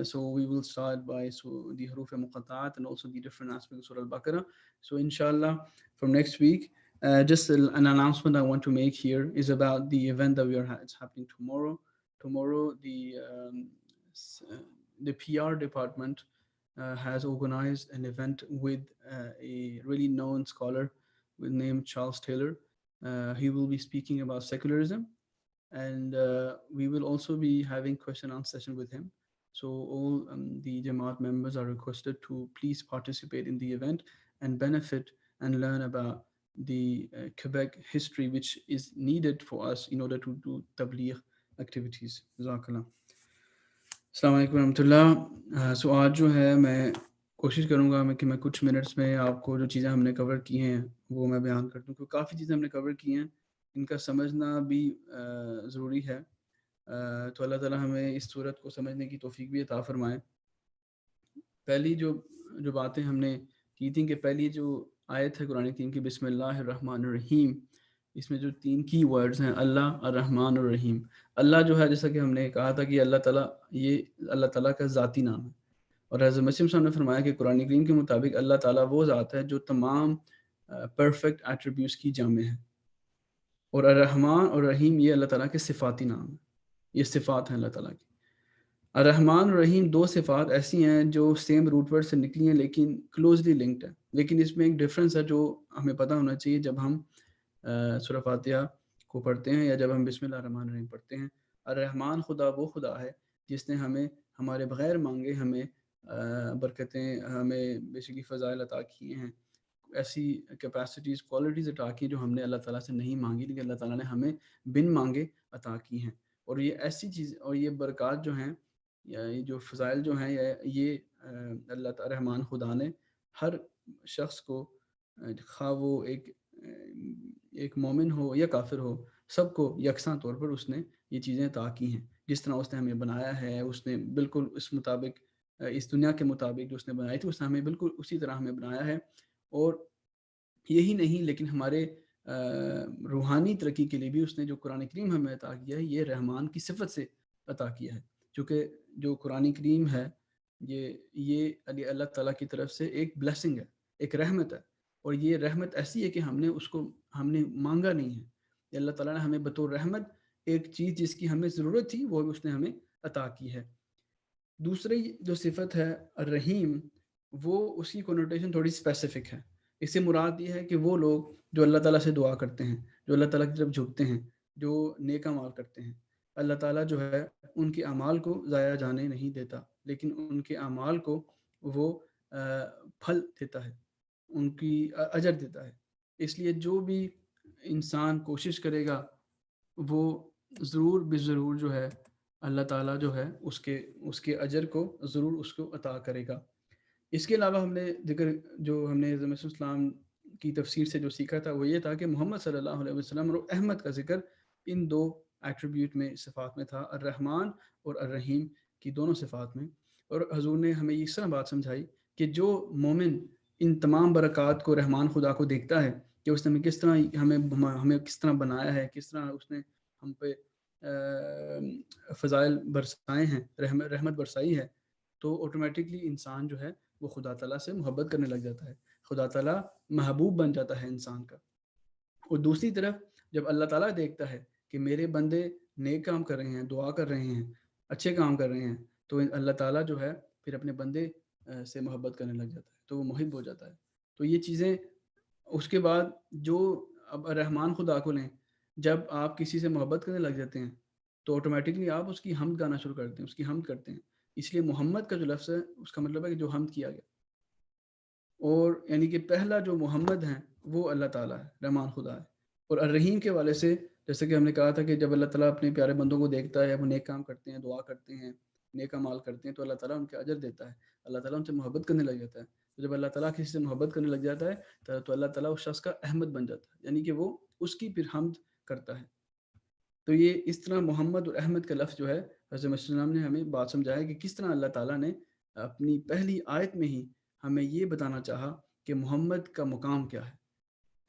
so we will start by the Huruf Muqatta'at and also the different aspects of Surah Al-Baqarah. So inshallah, from next week, just an announcement I want to make here is about the event that it's happening tomorrow. Tomorrow, the PR department has organized an event with a really known scholar with name Charles Taylor. He will be speaking about secularism, and we will also be having question and answer session with him. So all the Jamaat members are requested to please participate in the event and benefit and learn about the Quebec history, which is needed for us in order to do tabligh activities. Jazakallah. अस्सलाम वालेकुम रहमतुल्लाह। सो आज जो है मैं कोशिश करूँगा कि मैं कुछ मिनट्स में आपको जो चीज़ें हमने कवर की हैं वो मैं बयान कर दूँ, क्योंकि काफ़ी चीज़ें हमने कवर की हैं, इनका समझना भी ज़रूरी है। तो अल्लाह ताला हमें इस सूरत को समझने की तौफीक भी अता फरमाए। पहली जो बातें हमने की थी कि पहली जो आयत है कुरान करीम की बिस्मिल्लाहिर रहमानिर रहीम, इसमें जो 3 की वर्ड्स हैं अल्लाह, अर्रहमान और रहीम। अल्लाह जो है, जैसा कि हमने कहा था कि अल्लाह ताला, ये अल्लाह ताला का ज़ाती नाम है, और हज़रत मसीह साहब ने फरमाया कि कुरान करीम के मुताबिक अल्लाह ताला वो ज़ात है जो तमाम परफेक्ट एट्रीब्यूट्स की जामे है। और अर्रहमान और रहीम ये अल्लाह ताला के सिफ़ाती नाम है, ये सिफ़ात हैं अल्लाह ताला की। अर्रहमान और रहीम 2 सिफ़ात ऐसी हैं जो सेम रूट वर्ड से निकली हैं लेकिन क्लोजली लिंक्ड है। लेकिन इसमें एक डिफरेंस है जो हमें पता होना चाहिए जब हम सूरह फातिहा को पढ़ते हैं या जब हम बिस्मिल्लाह रहमान रहीम पढ़ते हैं। अर्रहमान खुदा वो खुदा है जिसने हमें हमारे बगैर मांगे हमें बरकतें, हमें बेसिकली फ़ज़ाइल अता किए हैं, ऐसी कैपेसिटीज़, क्वालिटीज़ अता की जो हमने अल्लाह ताला से नहीं मांगी, लेकिन अल्लाह ताला ने हमें बिन मांगे अता की हैं। और ये ऐसी चीज़ और ये बरक़ात जो हैं, या ये जो फ़ज़ाइल जो हैं, ये अल्लाह ताला रहमान खुदा ने हर शख्स को, खा वो एक मोमिन हो या काफिर हो, सबको यकसां तौर पर उसने ये चीज़ें अता की हैं। जिस तरह उसने हमें बनाया है, उसने बिल्कुल इस मुताबिक, इस दुनिया के मुताबिक जो उसने बनाई थी, उसने हमें बिल्कुल उसी तरह हमें बनाया है। और यही नहीं, लेकिन हमारे रूहानी तरक्की के लिए भी उसने जो कुरान करीम हमें अता किया है, ये रहमान की सिफत से अता किया है। चूँकि जो कुरान करीम है, ये अल्लाह ताला की तरफ से एक ब्लेसिंग है, एक रहमत है, और ये रहमत ऐसी है कि हमने मांगा नहीं है। अल्लाह ताला ने हमें बतौर रहमत एक चीज़ जिसकी हमें ज़रूरत थी वो उसने हमें अता की है। दूसरी जो सिफत है रहीम, वो उसकी कोनोटेशन थोड़ी स्पेसिफिक है। इससे मुराद ये है कि वो लोग जो अल्लाह ताला से दुआ करते हैं, जो अल्लाह ताला की तरफ झुकते हैं, जो नेक अमाल करते हैं, اللہ تعالیٰ جو ہے ان کے اعمال کو ضائع جانے نہیں دیتا، لیکن ان کے اعمال کو وہ پھل دیتا ہے، ان کی اجر دیتا ہے۔ اس لیے جو بھی انسان کوشش کرے گا وہ ضرور بضرور جو ہے اللہ تعالیٰ جو ہے اس کے اجر کو ضرور اس کو عطا کرے گا۔ اس کے علاوہ ہم نے ذکر جو ہم نے حضرت مسیح السلام کی تفسیر سے جو سیکھا تھا وہ یہ تھا کہ محمد صلی اللہ علیہ وسلم اور احمد کا ذکر ان دو ایٹریبیوٹ میں، صفات میں تھا، الرحمن اور الرحیم کی دونوں صفات میں۔ اور حضور نے ہمیں اس طرح بات سمجھائی کہ جو مومن ان تمام برکات کو، رحمان خدا کو دیکھتا ہے کہ اس نے کس طرح ہمیں کس طرح بنایا ہے، کس طرح اس نے ہم پہ فضائل برسائے ہیں، رحمت برسائی ہے، تو آٹومیٹکلی انسان جو ہے وہ خدا تعالیٰ سے محبت کرنے لگ جاتا ہے، خدا تعالیٰ محبوب بن جاتا ہے انسان کا۔ اور دوسری طرف جب اللہ تعالیٰ دیکھتا ہے کہ میرے بندے نیک کام کر رہے ہیں، دعا کر رہے ہیں، اچھے کام کر رہے ہیں، تو اللہ تعالیٰ جو ہے پھر اپنے بندے سے محبت کرنے لگ جاتا ہے، تو وہ محب ہو جاتا ہے۔ تو یہ چیزیں اس کے بعد جو اب رحمان خدا کو لیں، جب آپ کسی سے محبت کرنے لگ جاتے ہیں تو آٹومیٹکلی آپ اس کی حمد گانا شروع کرتے ہیں، اس کی حمد کرتے ہیں۔ اس لیے محمد کا جو لفظ ہے اس کا مطلب ہے کہ جو حمد کیا گیا، اور یعنی کہ پہلا جو محمد ہیں وہ اللہ تعالیٰ ہے، رحمان خدا ہے۔ اور الرحیم کے والے سے جیسے کہ ہم نے کہا تھا کہ جب اللہ تعالیٰ اپنے پیارے بندوں کو دیکھتا ہے، وہ نیک کام کرتے ہیں، دعا کرتے ہیں، نیک اعمال کرتے ہیں، تو اللہ تعالیٰ ان کے اجر دیتا ہے، اللہ تعالیٰ ان سے محبت کرنے لگ جاتا ہے۔ تو جب اللہ تعالیٰ کسی سے محبت کرنے لگ جاتا ہے تو اللہ تعالیٰ اس شخص کا احمد بن جاتا ہے، یعنی کہ وہ اس کی پھر حمد کرتا ہے۔ تو یہ اس طرح محمد اور احمد کا لفظ جو ہے حضرت مسیح السلام نے ہمیں بات سمجھایا کہ کس طرح اللہ تعالیٰ نے اپنی پہلی آیت میں ہی ہمیں یہ بتانا چاہا کہ محمد کا مقام کیا ہے۔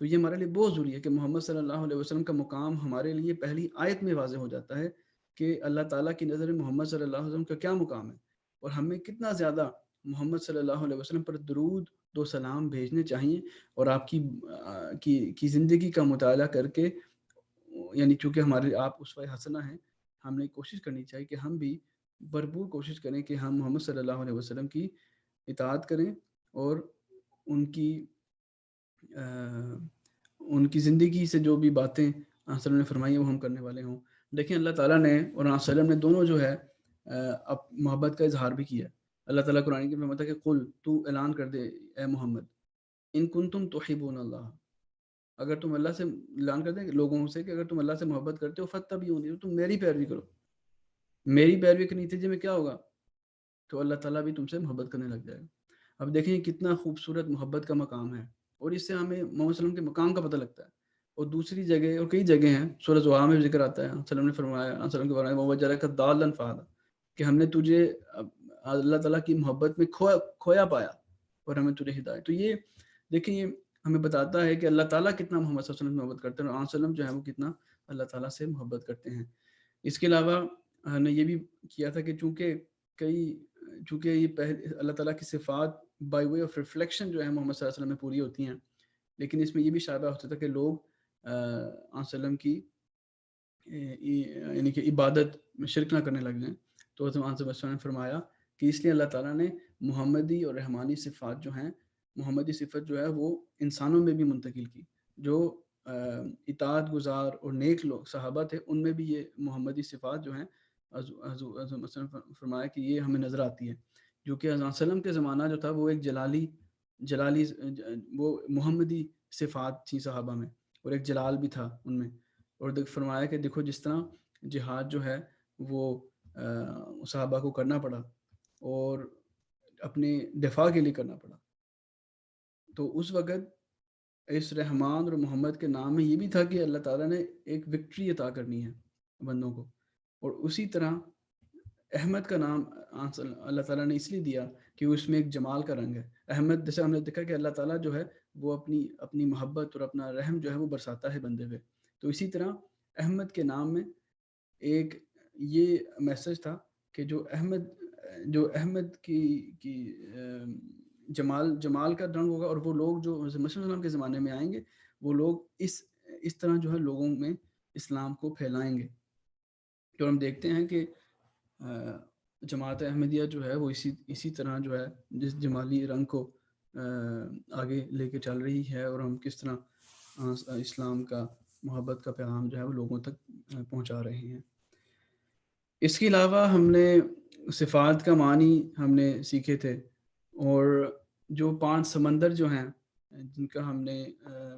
تو یہ ہمارے لیے بہت ضروری ہے کہ محمد صلی اللہ علیہ وسلم کا مقام ہمارے لیے پہلی آیت میں واضح ہو جاتا ہے کہ اللہ تعالیٰ کی نظر میں محمد صلی اللہ علیہ وسلم کا کیا مقام ہے، اور ہمیں کتنا زیادہ محمد صلی اللہ علیہ وسلم پر درود دو سلام بھیجنے چاہیے، اور آپ کی زندگی کا مطالعہ کر کے، یعنی چونکہ ہمارے آپ اسوہ حسنہ ہیں، ہم نے کوشش کرنی چاہیے کہ ہم بھی بھرپور کوشش کریں کہ ہم محمد صلی اللہ علیہ وسلم کی اطاعت کریں، اور ان کی زندگی سے جو بھی باتیں آپ نے فرمائی ہیں وہ ہم کرنے والے ہوں۔ دیکھیں اللہ تعالیٰ نے اور آپ وسلم نے دونوں جو ہے محبت کا اظہار بھی کیا۔ اللہ تعالیٰ قرآن کی میں بتا کہ قل، تو اعلان کر دے اے محمد، ان کنتم تحبون اللہ، اگر تم اللہ سے اعلان کر دیں لوگوں سے کہ اگر تم اللہ سے محبت کرتے ہو فاتبعونی، تو تم میری پیروی کرو۔ میری پیروی کے نتیجے میں کیا ہوگا؟ تو اللہ تعالیٰ بھی تم سے محبت کرنے لگ جائے گا۔ اب دیکھیں کتنا خوبصورت محبت کا مقام ہے، اور اس سے ہمیں محمد صلی اللہ علیہ وسلم کے مقام کا پتہ لگتا ہے۔ اور دوسری جگہ اور کئی جگہ ہیں، سورہ زحا میں بھی ذکر آتا ہے، وسلم نے فرمایا وَوَجَدَكَ ضَالًّا فَهَدَىٰ، کہ ہم نے تجھے اللہ تعالیٰ کی محبت میں کھویا پایا اور ہمیں تجھے ہدایت۔ تو یہ دیکھیں یہ ہمیں بتاتا ہے کہ اللہ تعالیٰ کتنا محمد صلی اللہ علیہ وسلم سے محبت کرتے ہیں، اور آپ وسلم جو ہے وہ کتنا اللہ تعالیٰ سے محبت کرتے ہیں۔ اس کے علاوہ ہم نے یہ بھی کیا تھا کہ چونکہ یہ اللہ تعالیٰ کی صفات بائی وے آف ریفلیکشن جو ہے محمد صلی اللہ علیہ وسلم میں پوری ہوتی ہیں، لیکن اس میں یہ بھی شائبہ ہوتا تھا کہ لوگ وسلم کی یعنی کہ عبادت میں شرک نہ کرنے لگ جائیں۔ تو حضرت صلی اللہ علیہ وسلم نے فرمایا کہ اس لیے اللہ تعالیٰ نے محمدی اور رحمانی صفات جو ہیں، محمدی صفت جو ہے وہ انسانوں میں بھی منتقل کی، جو اطاعت گزار اور نیک لوگ صحابہ تھے ان میں بھی یہ محمدی صفات جو ہیں حضرت فرمایا کہ یہ ہمیں نظر آتی ہے، جو کہ حضرت وسلم کے زمانہ جو تھا وہ ایک جلالی وہ محمدی صفات تھی صحابہ میں، اور ایک جلال بھی تھا ان میں۔ اور فرمایا کہ دیکھو جس طرح جہاد جو ہے وہ صحابہ کو کرنا پڑا اور اپنے دفاع کے لیے کرنا پڑا، تو اس وقت اس رحمان اور محمد کے نام میں یہ بھی تھا کہ اللہ تعالیٰ نے ایک وکٹری عطا کرنی ہے بندوں کو۔ اور اسی طرح احمد کا نام اللہ تعالیٰ نے اس لیے دیا کہ اس میں ایک جمال کا رنگ ہے۔ احمد جیسے ہم نے دیکھا کہ اللہ تعالیٰ جو ہے وہ اپنی محبت اور اپنا رحم جو ہے وہ برساتا ہے بندے پہ، تو اسی طرح احمد کے نام میں ایک یہ میسج تھا کہ جو احمد کی جمال کا رنگ ہوگا، اور وہ لوگ جو مسیح علیہ السلام کے زمانے میں آئیں گے وہ لوگ اس طرح جو ہے لوگوں میں اسلام کو پھیلائیں گے۔ تو ہم دیکھتے ہیں کہ جماعت احمدیہ جو ہے وہ اسی طرح جو ہے جس جمالی رنگ کو آگے لے کے چل رہی ہے، اور ہم کس طرح اسلام کا محبت کا پیغام جو ہے وہ لوگوں تک پہنچا رہے ہیں۔ اس کے علاوہ ہم نے صفات کا معنی ہم نے سیکھے تھے، اور جو 5 سمندر جو ہیں جن کا ہم نے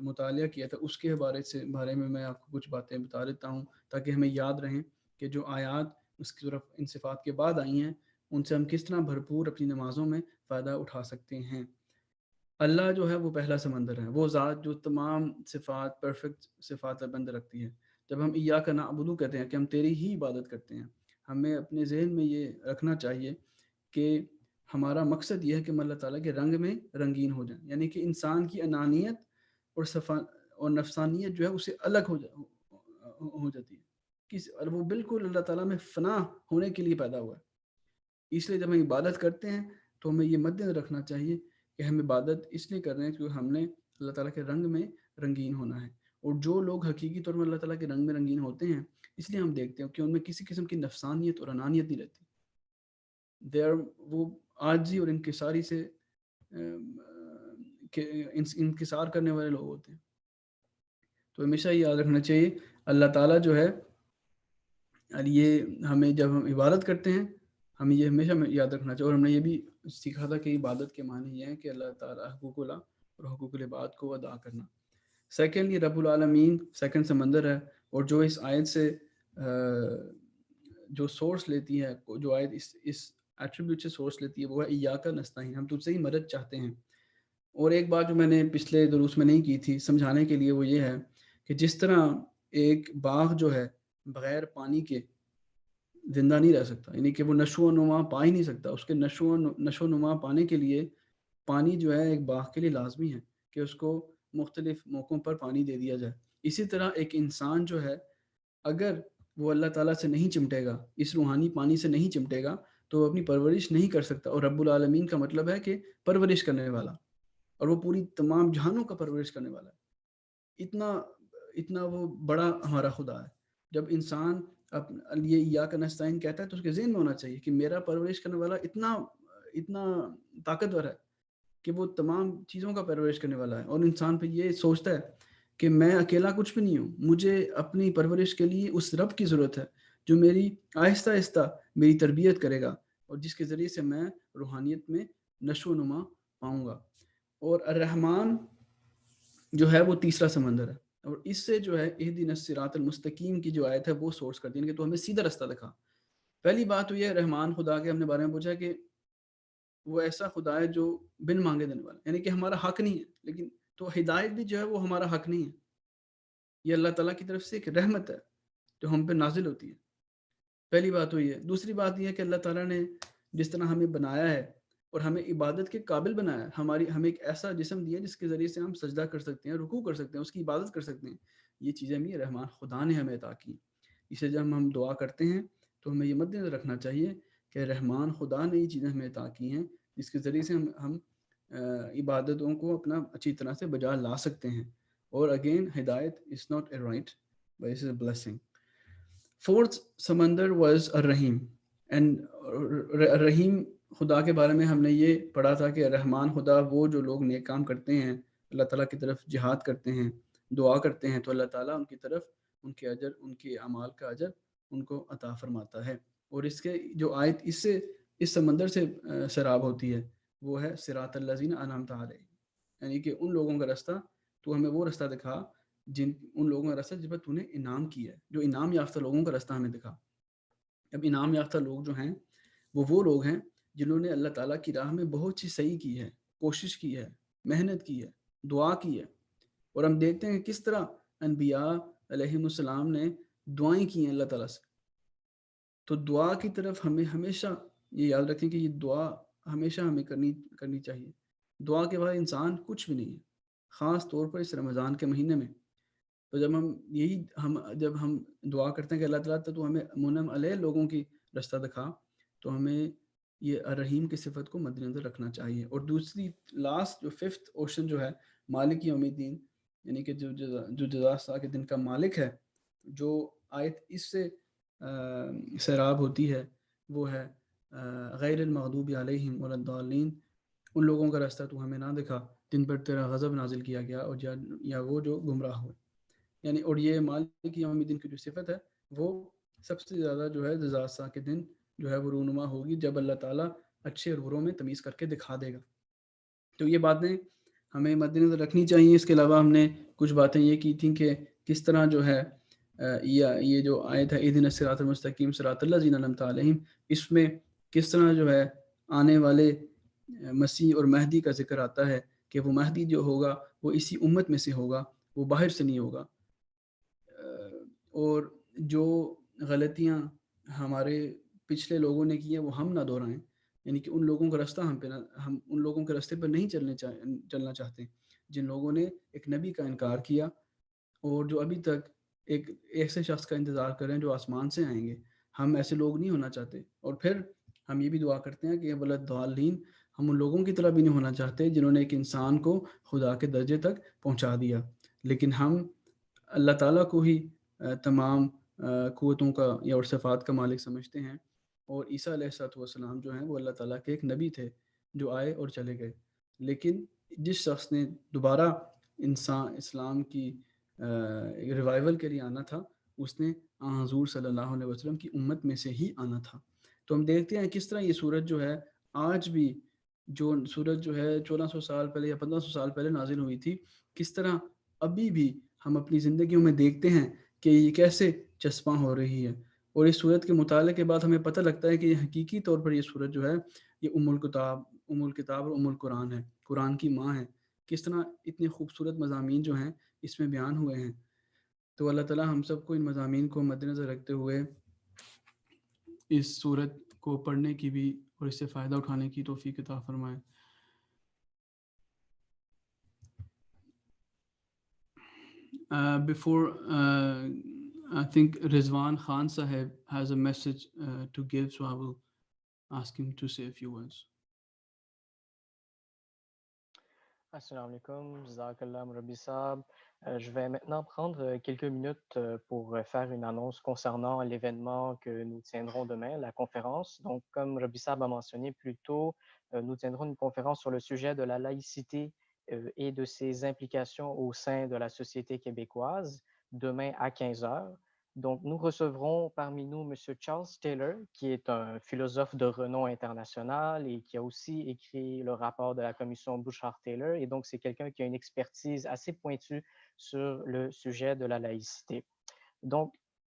مطالعہ کیا تھا، اس کے بارے میں میں آپ کو کچھ باتیں بتا دیتا ہوں تاکہ ہمیں یاد رہیں کہ جو آیات اس کی طرف ان صفات کے بعد آئی ہیں ان سے ہم کس طرح بھرپور اپنی نمازوں میں فائدہ اٹھا سکتے ہیں۔ اللہ جو ہے وہ پہلا سمندر ہے، وہ ذات جو تمام صفات پرفیکٹ صفات بند رکھتی ہے۔ جب ہم ایاک نعبد کہتے ہیں کہ ہم تیری ہی عبادت کرتے ہیں، ہمیں اپنے ذہن میں یہ رکھنا چاہیے کہ ہمارا مقصد یہ ہے کہ ہم اللہ تعالیٰ کے رنگ میں رنگین ہو جائیں، یعنی کہ انسان کی انانیت اور نفسانیت جو ہے اسے الگ ہو جاتی ہے، اور وہ بالکل اللہ تعالیٰ میں فنا ہونے کے لیے پیدا ہوا ہے۔ اس لیے جب ہم عبادت کرتے ہیں تو ہمیں یہ مد نظر رکھنا چاہیے کہ ہم عبادت اس لیے کر رہے ہیں کیونکہ ہم نے اللہ تعالیٰ کے رنگ میں رنگین ہونا ہے، اور جو لوگ حقیقی طور پر اللہ تعالیٰ کے رنگ میں رنگین ہوتے ہیں اس لیے ہم دیکھتے ہیں کہ ان میں کسی قسم کی نفسانیت اور انانیت نہیں رہتی، وہ عاجزی اور انکساری سے انکسار کرنے والے لوگ ہوتے ہیں۔ تو ہمیشہ یہ یاد رکھنا چاہیے اللہ تعالیٰ جو ہے، اور یہ ہمیں جب ہم عبادت کرتے ہیں ہمیں یہ ہمیشہ یاد رکھنا چاہیے، اور ہم نے یہ بھی سیکھا تھا کہ عبادت کے معنی یہ ہے کہ اللہ تعالیٰ حقوق اللہ اور حقوق العباد کو ادا کرنا۔ سیکنڈ، یہ رب العالمین سیکنڈ سمندر ہے، اور جو اس آیت سے جو سورس لیتی ہے، جو آیت اس ایٹریبیوٹ سے سورس لیتی ہے وہ ہے ایاک نستعین، ہم تجھ سے ہی مدد چاہتے ہیں۔ اور ایک بات جو میں نے پچھلے دروس میں نہیں کی تھی سمجھانے کے لیے وہ یہ ہے کہ جس طرح ایک باغ جو ہے بغیر پانی کے زندہ نہیں رہ سکتا، یعنی کہ وہ نشو و نما پا ہی نہیں سکتا، اس کے نشو و نما پانے کے لیے پانی جو ہے ایک باغ کے لیے لازمی ہے کہ اس کو مختلف موقعوں پر پانی دے دیا جائے۔ اسی طرح ایک انسان جو ہے اگر وہ اللہ تعالیٰ سے نہیں چمٹے گا، اس روحانی پانی سے نہیں چمٹے گا تو وہ اپنی پرورش نہیں کر سکتا، اور رب العالمین کا مطلب ہے کہ پرورش کرنے والا، اور وہ پوری تمام جہانوں کا پرورش کرنے والا ہے۔ اتنا وہ بڑا ہمارا خدا ہے۔ جب انسان یہ ایاک نستعین کہتا ہے تو اس کے ذہن میں ہونا چاہیے کہ میرا پرورش کرنے والا اتنا طاقتور ہے کہ وہ تمام چیزوں کا پرورش کرنے والا ہے، اور انسان پہ یہ سوچتا ہے کہ میں اکیلا کچھ بھی نہیں ہوں، مجھے اپنی پرورش کے لیے اس رب کی ضرورت ہے جو میری آہستہ آہستہ میری تربیت کرے گا، اور جس کے ذریعے سے میں روحانیت میں نشو و نما پاؤں گا۔ اور الرحمن جو ہے وہ تیسرا سمندر ہے، اور اس سے جو ہے اہدنا الصراط المستقیم کی جو آیت ہے وہ سورس کرتی ہے کہ تو ہمیں سیدھا رستہ دکھا۔ پہلی بات تو یہ ہے رحمان خدا کے ہم نے بارے میں پوچھا کہ وہ ایسا خدا ہے جو بن مانگے دینے والا، یعنی کہ ہمارا حق نہیں ہے، لیکن تو ہدایت بھی جو ہے وہ ہمارا حق نہیں ہے، یہ اللہ تعالیٰ کی طرف سے ایک رحمت ہے جو ہم پہ نازل ہوتی ہے۔ پہلی بات تو یہ ہے۔ دوسری بات یہ ہے کہ اللہ تعالیٰ نے جس طرح ہمیں بنایا ہے اور ہمیں عبادت کے قابل بنایا ہے، ہمیں ایک ایسا جسم دیا جس کے ذریعے سے ہم سجدہ کر سکتے ہیں، رکوع کر سکتے ہیں، اس کی عبادت کر سکتے ہیں۔ یہ چیزیں بھی رحمان خدا نے ہمیں عطا کی۔ اسے جب ہم دعا کرتے ہیں تو ہمیں یہ مد نظر رکھنا چاہیے کہ رحمان خدا نے یہ چیزیں ہمیں عطا کی ہیں جس کے ذریعے سے ہم عبادتوں کو اپنا اچھی طرح سے بجا لا سکتے ہیں۔ اور اگین ہدایت از ناٹ اے رائٹ بٹ اٹس اے بلیسنگ۔ فورتھ سمندر واز الرحیم، اینڈ رحیم خدا کے بارے میں ہم نے یہ پڑھا تھا کہ رحمان خدا وہ جو لوگ نیک کام کرتے ہیں، اللہ تعالیٰ کی طرف جہاد کرتے ہیں، دعا کرتے ہیں، تو اللہ تعالیٰ ان کی طرف ان کے اجر، ان کے اعمال کا اجر ان کو عطا فرماتا ہے۔ اور اس کے جو آیت اس سمندر سے سراب ہوتی ہے وہ ہے صراط الذین انعمت علیہم، یعنی کہ ان لوگوں کا رستہ، تو ہمیں وہ رستہ دکھا ان لوگوں کا رستہ جس پر تو نے انعام کیا ہے، جو انعام یافتہ لوگوں کا رستہ ہمیں دکھا۔ اب انعام یافتہ لوگ جو ہیں وہ لوگ ہیں جنہوں نے اللہ تعالیٰ کی راہ میں بہت سی صحیح کی ہے، کوشش کی ہے، محنت کی ہے، دعا کی ہے۔ اور ہم دیکھتے ہیں کہ کس طرح انبیاء علیہم السلام نے دعائیں کی ہیں اللہ تعالیٰ سے۔ تو دعا کی طرف ہمیں ہمیشہ یہ یاد رکھیں کہ یہ دعا ہمیشہ ہمیں کرنی چاہیے۔ دعا کے بعد انسان کچھ بھی نہیں ہے، خاص طور پر اس رمضان کے مہینے میں۔ تو جب ہم دعا کرتے ہیں کہ اللہ تعالیٰ تو ہمیں منعم علیہ لوگوں کی رستہ دکھا، تو ہمیں یہ الرحیم کی صفت کو مد نظر رکھنا چاہیے۔ اور دوسری لاسٹ جو ففتھ اوشن جو ہے مالک یوم الدین، یعنی کہ جو جزا سزا کے دن کا مالک ہے، جو آیت اس سے سیراب ہوتی ہے وہ ہے غیر المغضوب علیہم ولا الضالین، ان لوگوں کا راستہ تو ہمیں نہ دکھا جن پر تیرا غضب نازل کیا گیا اور یا وہ جو گمراہ ہوئے۔ یعنی اور یہ مالک یوم الدین کی جو صفت ہے وہ सबसे ज़्यादा जो है जज़ासा के दिन जो है वो रूनुमा होगी जब अल्लाह ताला अच्छे और बुरों में तमीज़ करके दिखा देगा। तो ये बातें हमें मद्देनज़र रखनी चाहिए। इसके अलावा हमने कुछ बातें ये की थी कि किस तरह जो है ये जो आयत है इहदिना सिरातल मुस्तकीम सिरातल लज़ीना अनअमता अलैहिम, इसमें किस तरह जो है आने वाले मसीह और महदी का ज़िक्र आता है कि वो महदी जो होगा वो इसी उम्मत में से होगा, वो बाहर से नहीं होगा। और जो गलतियाँ हमारे पिछले लोगों ने की हैं वो हम ना दोहराएँ। यानी कि उन लोगों का रास्ता हम उन लोगों के रास्ते पर नहीं चलना चाहते, जिन लोगों ने एक नबी का इनकार किया और जो अभी तक एक ऐसे शख्स का इंतज़ार कर रहे हैं जो आसमान से आएँगे। हम ऐसे लोग नहीं होना चाहते और फिर हम ये भी दुआ करते हैं कि वलद्दाल्लीन, हम उन लोगों की तरह भी नहीं होना चाहते जिन्होंने एक इंसान को खुदा के दर्जे तक पहुँचा दिया। लेकिन हम अल्लाह ताला को ही तमाम क़ुव्वतों का या और सिफ़ात का मालिक समझते हैं और ईसा अलैहिस्सलाम जो हैं वो अल्लाह ताला के एक नबी थे, जो आए और चले गए। लेकिन जिस शख़्स ने दोबारा इस्लाम की रिवाइवल के लिए आना था, उसने हुज़ूर सल्लल्लाहु अलैहि वसल्लम की उम्मत में से ही आना था। तो हम देखते हैं किस तरह ये सूरत जो है आज भी, जो सूरत जो है 1400 साल पहले या 1500 साल पहले नाज़िल हुई थी, किस तरह अभी भी हम अपनी ज़िंदगियों में देखते हैं कि ये कैसे चस्पां हो रही है। और इस सूरत के मुताले के बाद हमें पता लगता है कि हकीकी तौर पर ये सूरत जो है ये उम्मुल किताब और उम्मुल कुरान है, कुरान की माँ है। किस तरह इतने खूबसूरत मज़ामीन जो हैं इसमें बयान हुए हैं। तो अल्लाह ताला हम सबको इन मज़ामीन को मद्देनज़र रखते हुए इस सूरत को पढ़ने की भी और इससे फ़ायदा उठाने की तौफ़ीक अता फ़रमाए। Before I think Rizwan Khan Saheb has a message to give, so I will ask him to say a few words. Assalamu alaikum, Jazakallah Murabi Saab. Je vais maintenant prendre quelques minutes pour faire une annonce concernant l'événement que nous tiendrons demain, la conférence. Donc, comme Rabbi Saab a mentionné plus tôt, nous tiendrons une conférence sur le sujet de la laïcité et de ses implications au sein de la société québécoise, demain à 15 heures. Donc, nous recevrons parmi nous M. Charles Taylor, qui est un philosophe de renom international et qui a aussi écrit le rapport de la commission Bouchard-Taylor. Et donc, c'est quelqu'un qui a une expertise assez pointue sur le sujet de la laïcité. Donc,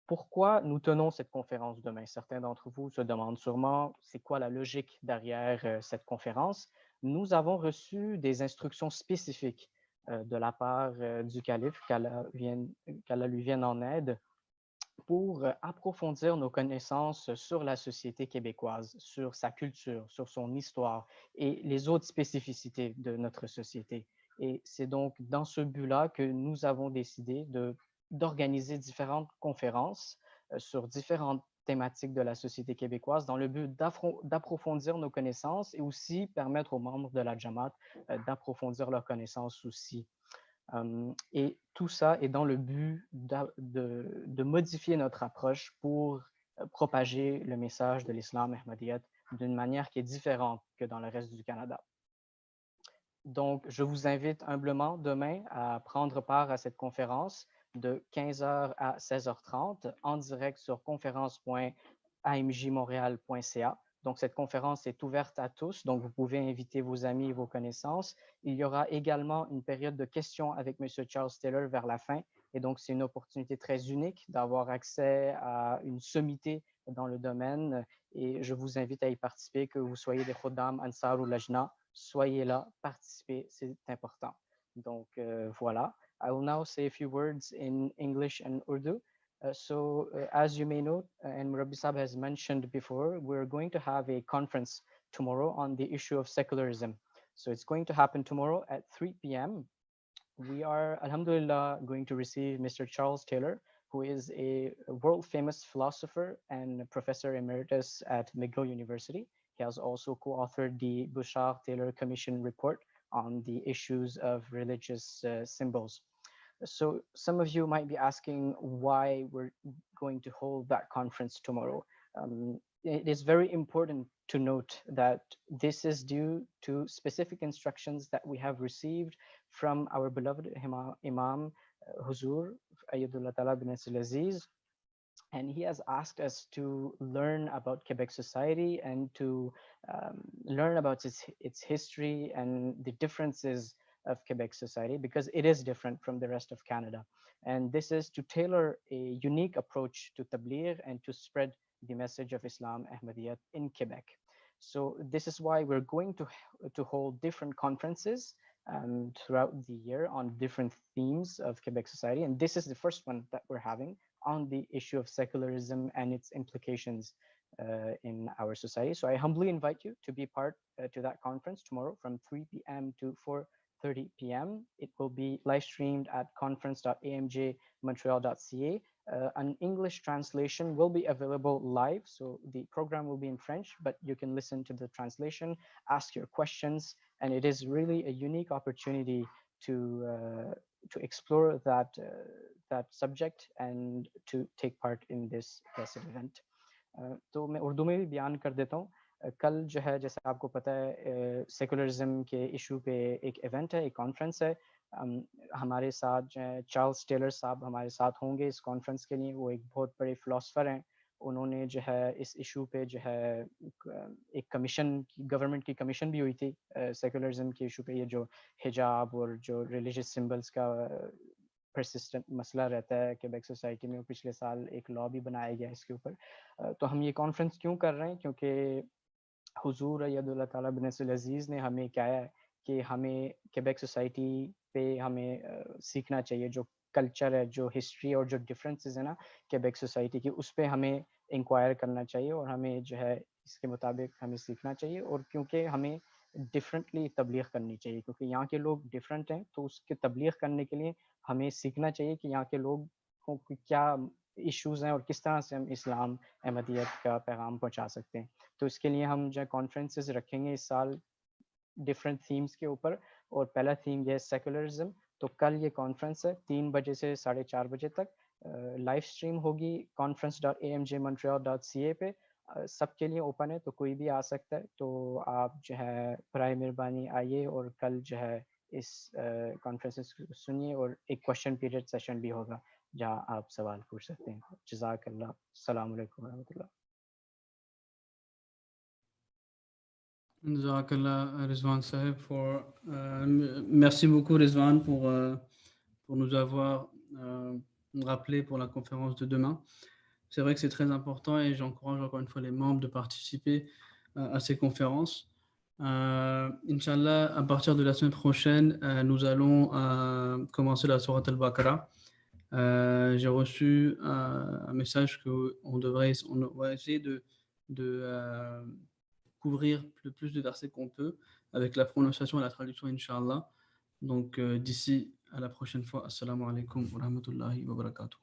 pourquoi nous tenons cette conférence demain? Certains d'entre vous se demandent sûrement c'est quoi la logique derrière cette conférence. Nous avons reçu des instructions spécifiques de la part du calife, qu'Allah lui vienne en aide, pour approfondir nos connaissances sur la société québécoise, sur sa culture, sur son histoire et les autres spécificités de notre société. Et c'est donc dans ce but-là que nous avons décidé d'organiser différentes conférences sur différentes thématiques de la société québécoise dans le but d'approfondir nos connaissances et aussi permettre aux membres de la Jamaat d'approfondir leurs connaissances aussi. Et tout ça est dans le but de modifier notre approche pour propager le message de l'islam ahmadiyyat d'une manière qui est différente que dans le reste du Canada. Donc, je vous invite humblement demain à prendre part à cette conférence de 15h à 16h30 en direct sur conférence.amjmontréal.ca. Donc, cette conférence est ouverte à tous, donc vous pouvez inviter vos amis et vos connaissances. Il y aura également une période de questions avec M. Charles Taylor vers la fin. Et donc, c'est une opportunité très unique d'avoir accès à une sommité dans le domaine. Et je vous invite à y participer, que vous soyez des Khuddam, Ansar ou Lajna. Soyez là, participez, c'est important. Donc, voilà. I will now say a few words in English and Urdu. As you may know, and Murabi Sab has mentioned before, we're going to have a conference tomorrow on the issue of secularism. So it's going to happen tomorrow at 3 p.m. We are, alhamdulillah, going to receive Mr. Charles Taylor, who is a world famous philosopher and professor emeritus at McGill University. He has also co-authored the Bouchard-Taylor Commission report on the issues of religious symbols. So some of you might be asking why we're going to hold that conference tomorrow. It is very important to note that this is due to specific instructions that we have received from our beloved Imam Huzur Ayyadullah Ta'ala bin Aziz, And he has asked us to learn about Quebec society and to learn about its history and the differences of Quebec society, because it is different from the rest of Canada. And this is to tailor a unique approach to Tabligh and to spread the message of Islam Ahmadiyyat in Quebec. So this is why we're going to hold different conferences throughout the year on different themes of Quebec society. And this is the first one that we're having on the issue of secularism and its implications in our society. So I humbly invite you to be part to that conference tomorrow from 3 p.m. to 4:30 p.m. It will be live streamed at conference.amjmontreal.ca. An English translation will be available live. So the program will be in French, but you can listen to the translation, ask your questions, and it is really a unique opportunity to explore that subject and to take part in this blessed event. تو میں اردو میں بھی بیان کر دیتا ہوں. کل جو ہے جیسے آپ کو پتہ ہے سیکولرزم کے ایشو پہ ایک ایونٹ ہے, ایک کانفرنس ہے. ہمارے ساتھ جو ہے چارلس ٹیلر صاحب ہمارے ساتھ ہوں گے اس کانفرنس کے لیے. وہ ایک بہت بڑے فلاسفر ہیں. انہوں نے جو ہے اس ایشو پہ جو ہے ایک کمیشن, گورنمنٹ کی کمیشن بھی ہوئی تھی سیکولرزم کے ایشو پہ. یہ جو حجاب اور جو ریلیجیس سمبلس کا پرسسٹنٹ مسئلہ رہتا ہے کیبیک سوسائٹی میں, پچھلے سال ایک لا بھی بنایا گیا اس کے اوپر. تو ہم یہ کانفرنس کیوں کر رہے ہیں, کیونکہ حضور ید اللہ تعالیٰ بن العزیز نے ہمیں کہا ہے کہ ہمیں کیبیک سوسائٹی پہ ہمیں سیکھنا چاہیے. جو کلچر ہے, جو ہسٹری اور جو ڈفرینسز ہیں نا کیبیک سوسائٹی کی, اس پہ ہمیں انکوائر کرنا چاہیے اور ہمیں جو ہے اس کے مطابق ہمیں سیکھنا چاہیے. اور کیونکہ ہمیں ڈفرینٹلی تبلیغ کرنی چاہیے, کیونکہ یہاں کے لوگ ڈفرینٹ ہیں, تو اس کے تبلیغ کرنے کے لیے ہمیں سیکھنا چاہیے کہ یہاں کے لوگوں کو کیا ایشوز ہیں اور کس طرح سے ہم اسلام احمدیت کا پیغام پہنچا سکتے ہیں. تو اس کے لیے ہم جو ہے کانفرنسز رکھیں گے اس سال ڈفرینٹ تھیمز کے اوپر, اور پہلا تھیم یہ ہے سیکولرزم. تو کل یہ کانفرنس ہے 3 بجے سے 4:30 بجے تک. لائیو اسٹریم ہوگی conference.amjmontreal.ca پہ. سب کے لیے اوپن ہے, تو کوئی بھی آ سکتا ہے. تو آپ جو ہے برائے مہربانی آئیے اور کل جو ہے اس کانفرنس سنیے, اور ایک کوشچن پیریڈ سیشن بھی ہوگا جہاں آپ سوال پوچھ سکتے ہیں. جزاک اللہ. السلام علیکم ورحمۃ اللہ. Jazakallah Rizwan Saheb merci beaucoup Rizwan pour nous avoir rappelé pour la conférence de demain. C'est vrai que c'est très important et j'encourage encore une fois les membres de participer à ces conférences. Inch'Allah, à partir de la semaine prochaine, nous allons commencer la Sourate al-Baqarah. J'ai reçu un message qu'on va essayer de couvrir le plus de versets qu'on peut avec la prononciation et la traduction, Inch'Allah. Donc, d'ici à la prochaine fois, Assalamu alaikum wa rahmatullahi wa barakatuh.